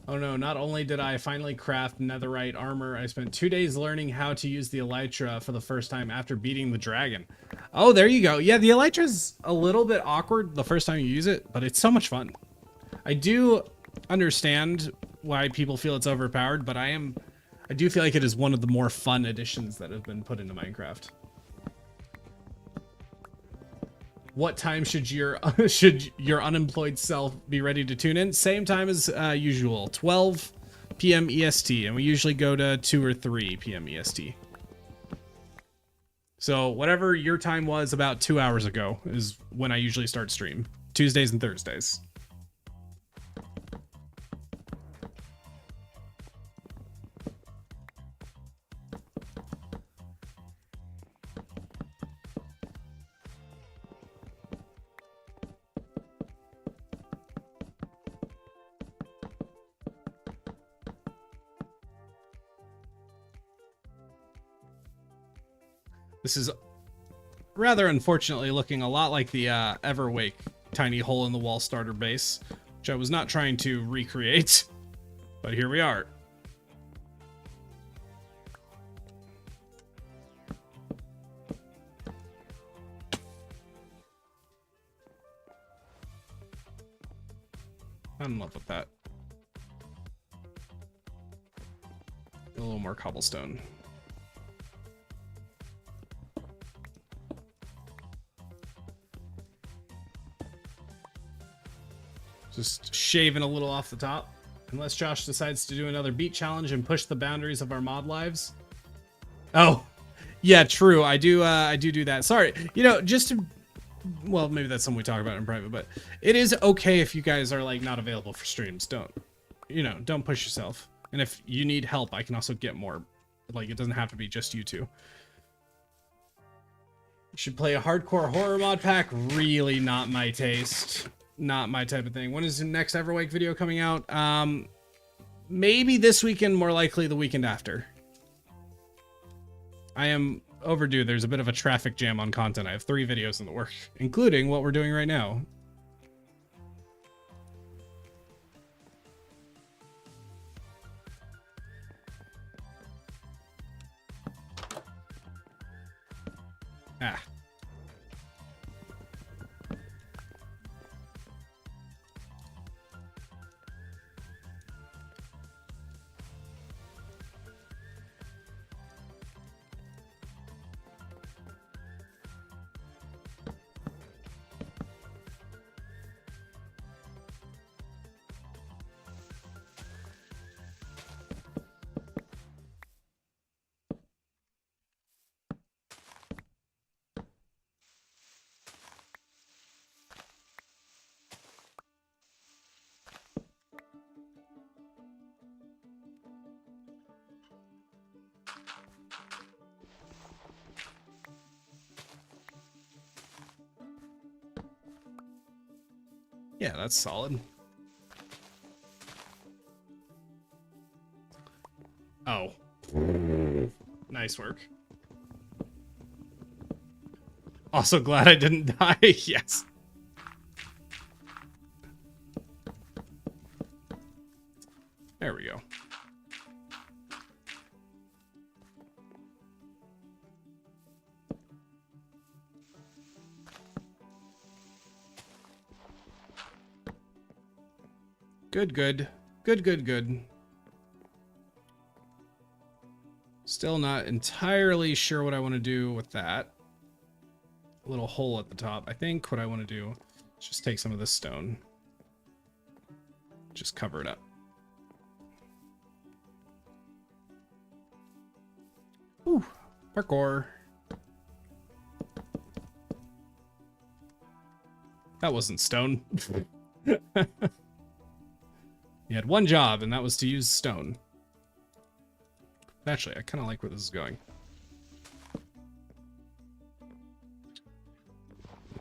Speaker 1: Oh no, not only did I finally craft netherite armor, I spent 2 days learning how to use the elytra for the first time after beating the dragon. Oh, there you go. Yeah, the elytra's a little bit awkward the first time you use it, but it's so much fun. I do understand why people feel it's overpowered, but I do feel like it is one of the more fun additions that have been put into Minecraft. What time should your unemployed self be ready to tune in? Same time as usual, 12 p.m. EST, and we usually go to 2 or 3 p.m. EST. So whatever your time was about 2 hours ago is when I usually start stream, Tuesdays and Thursdays. This is rather unfortunately looking a lot like the Everwake tiny hole in the wall starter base, which I was not trying to recreate, but here we are. I'm in love with that. A little more cobblestone. Just shaving a little off the top. Unless Josh decides to do another beat challenge and push the boundaries of our mod lives. Oh, yeah, true. I do that. Sorry. You know, just to, well, maybe that's something we talk about in private, but it is okay if you guys are like not available for streams. Don't push yourself. And if you need help, I can also get more. Like, it doesn't have to be just you two. You should play a hardcore horror mod pack. Really not my taste. Not my type of thing. When is the next Everwake video coming out? Maybe this weekend, more likely the weekend after. I am overdue. There's a bit of a traffic jam on content. I have 3 videos in the work, including what we're doing right now. Ah. Yeah, that's solid. Oh. Nice work. Also glad I didn't die. Yes. There we go. Good, good. Good, good, good. Still not entirely sure what I want to do with that. A little hole at the top. I think what I want to do is just take some of this stone. Just cover it up. Ooh, parkour. That wasn't stone. You had one job, and that was to use stone. Actually, I kind of like where this is going.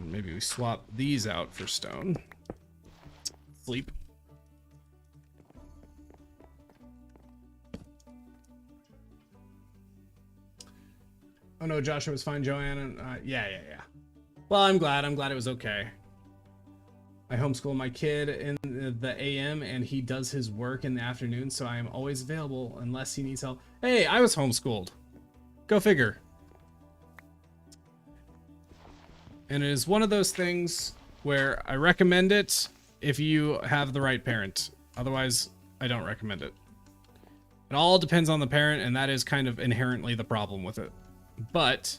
Speaker 1: Maybe we swap these out for stone. Sleep. Oh no, Joshua was fine. Joanna, yeah. Well, I'm glad it was okay. I homeschool my kid in the AM and he does his work in the afternoon, so I am always available unless he needs help. Hey, I was homeschooled. Go figure. And it is one of those things where I recommend it if you have the right parent. Otherwise, I don't recommend it. It all depends on the parent, and that is kind of inherently the problem with it. But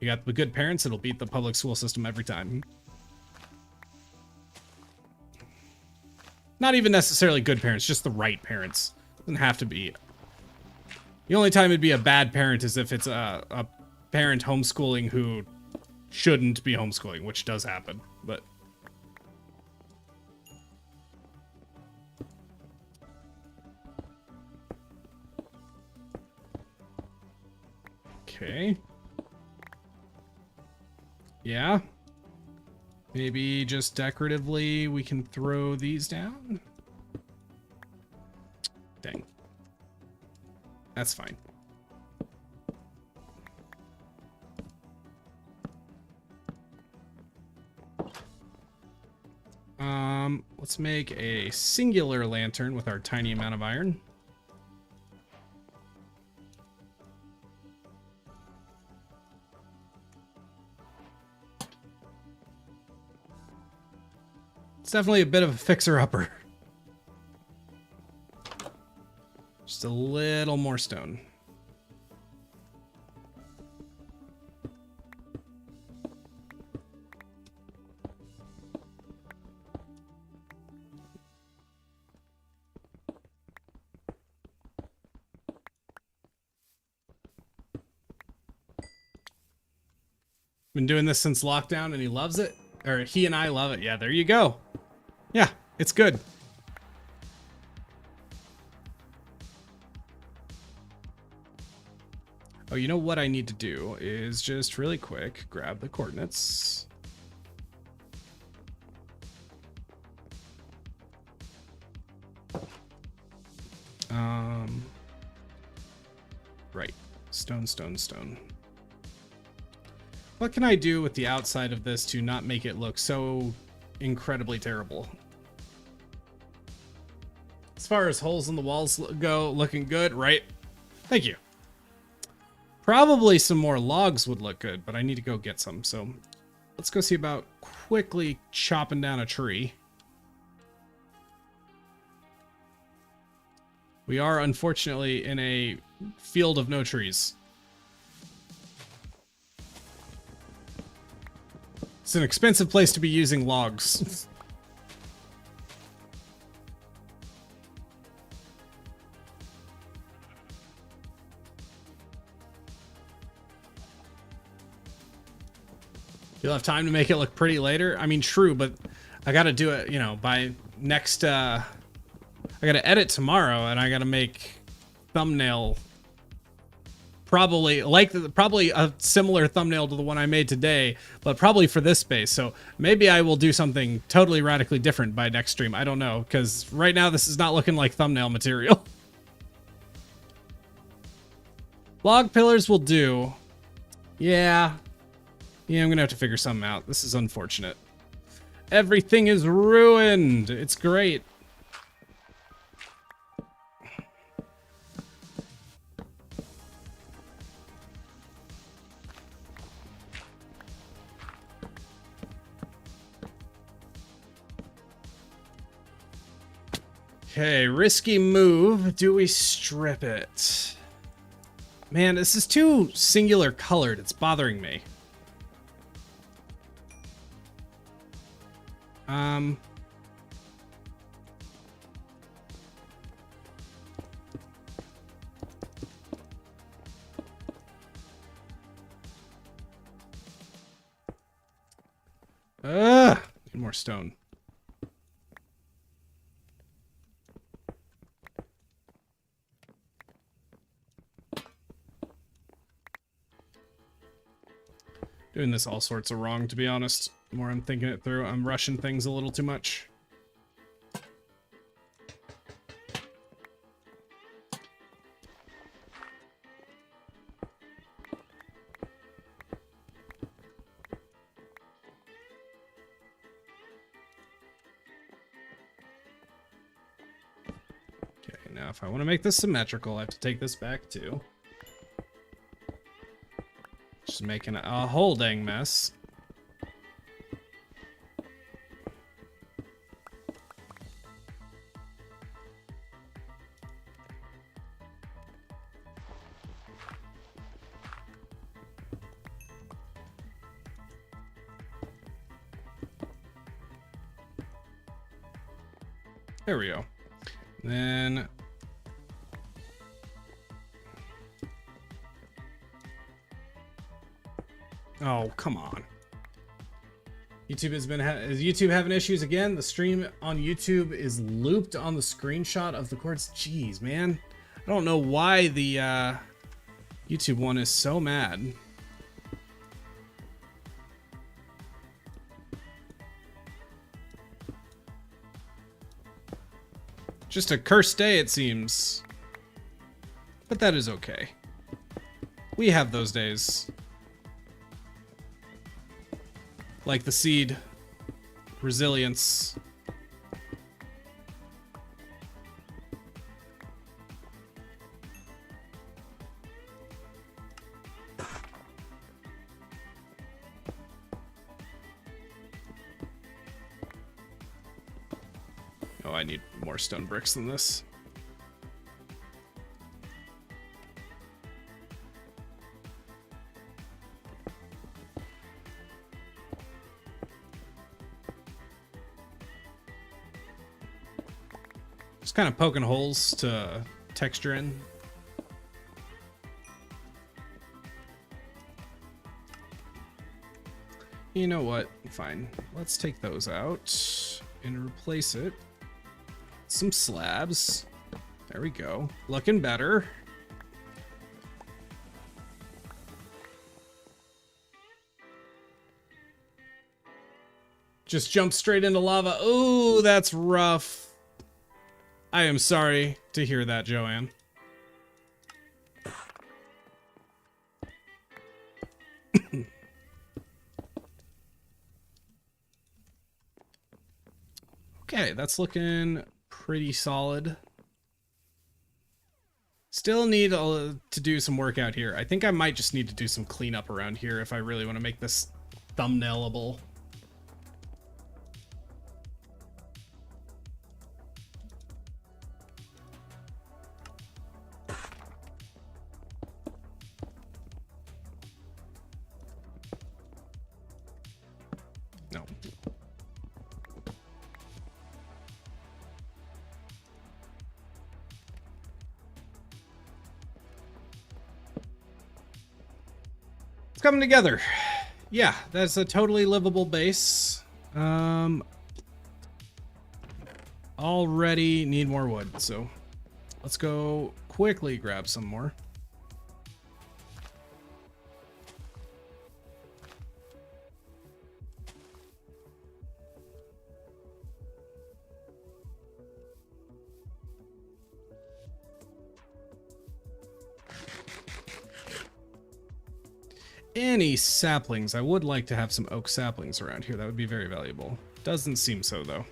Speaker 1: you got the good parents, it'll beat the public school system every time. Not even necessarily good parents, just the right parents. Doesn't have to be. The only time it'd be a bad parent is if it's a parent homeschooling who shouldn't be homeschooling, which does happen, but... Okay. Yeah. Maybe just decoratively we can throw these down. Dang. That's fine. Let's make a singular lantern with our tiny amount of iron. It's definitely a bit of a fixer-upper. Just a little more stone. Been doing this since lockdown and he loves it. Or he and I love it. Yeah, there you go. Yeah, it's good. Oh, you know what I need to do is just really quick grab the coordinates. Right. Stone, stone, stone. What can I do with the outside of this to not make it look so incredibly terrible? As far as holes in the walls go, looking good, right? Thank you. Probably some more logs would look good, but I need to go get some. So let's go see about quickly chopping down a tree. We are unfortunately in a field of no trees. It's an expensive place to be using logs. You'll have time to make it look pretty later. I mean, true, but I gotta do it, you know, by next, I gotta edit tomorrow and I gotta make thumbnail probably a similar thumbnail to the one I made today, but probably for this space. So maybe I will do something totally radically different by next stream. I don't know, because right now this is not looking like thumbnail material. Log pillars will do. Yeah, I'm gonna have to figure something out. This is unfortunate. Everything is ruined. It's great. Okay, risky move. Do we strip it? Man, this is too singular colored. It's bothering me. Need more stone. Doing this all sorts of wrong, to be honest. The more I'm thinking it through, I'm rushing things a little too much. Now, if I want to make this symmetrical, I have to take this back too. Just making a whole dang mess. There we go. Then oh, come on. YouTube has been is YouTube having issues again? The stream on YouTube is looped on the screenshot of the chords. Jeez, man. I don't know why the YouTube one is so mad. Just a cursed day, it seems. But that is okay. We have those days. Like the seed. Resilience. Oh, I need more stone bricks than this. Just kind of poking holes to texture in. You know what? Fine. Let's take those out and replace it. Some slabs. There we go. Looking better. Just jump straight into lava. Ooh, that's rough. I am sorry to hear that, Joanne. Okay, that's looking pretty solid. Still need to do some work out here. I think I might just need to do some cleanup around here if I really want to make this thumbnailable. No. It's coming together. Yeah, that's a totally livable base. Already need more wood, so let's go quickly grab some more. Any saplings? I would like to have some oak saplings around here. That would be very valuable. Doesn't seem so, though.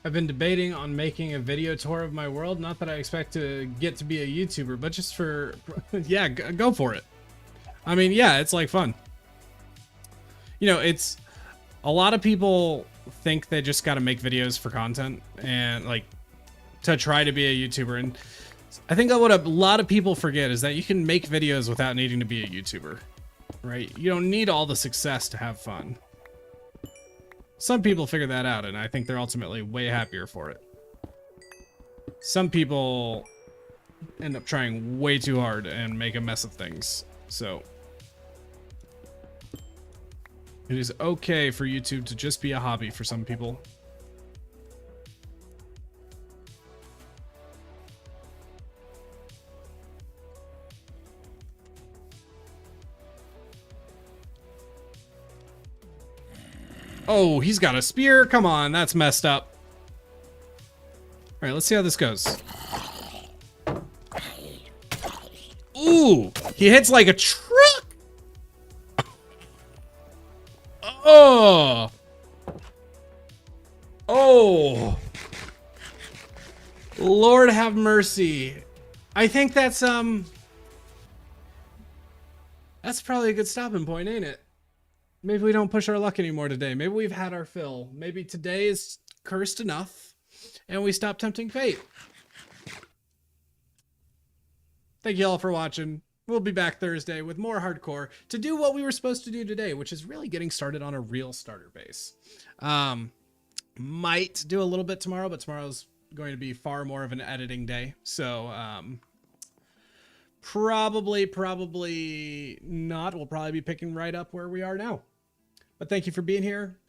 Speaker 1: I've been debating on making a video tour of my world. Not that I expect to get to be a YouTuber, but just for, yeah, go for it. I mean, yeah, it's like fun. You know, it's a lot of people think they just got to make videos for content and like to try to be a YouTuber. And I think what a lot of people forget is that you can make videos without needing to be a YouTuber, right? You don't need all the success to have fun. Some people figure that out, and I think they're ultimately way happier for it. Some people end up trying way too hard and make a mess of things. So it is okay for YouTube to just be a hobby for some people. Oh, he's got a spear. Come on, that's messed up. All right, let's see how this goes. Ooh, he hits like a truck. Oh. Oh. Lord have mercy. I think that's probably a good stopping point, ain't it? Maybe we don't push our luck anymore today. Maybe we've had our fill. Maybe today is cursed enough and we stop tempting fate. Thank you all for watching. We'll be back Thursday with more hardcore to do what we were supposed to do today, which is really getting started on a real starter base. Might do a little bit tomorrow, but tomorrow's going to be far more of an editing day. So, probably not. We'll probably be picking right up where we are now. But thank you for being here.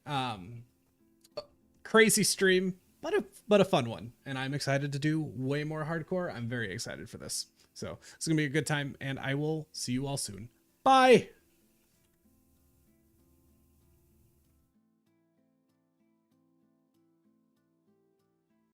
Speaker 1: Crazy stream, but a fun one. And I'm excited to do way more hardcore. I'm very excited for this. So it's going to be a good time, and I will see you all soon. Bye.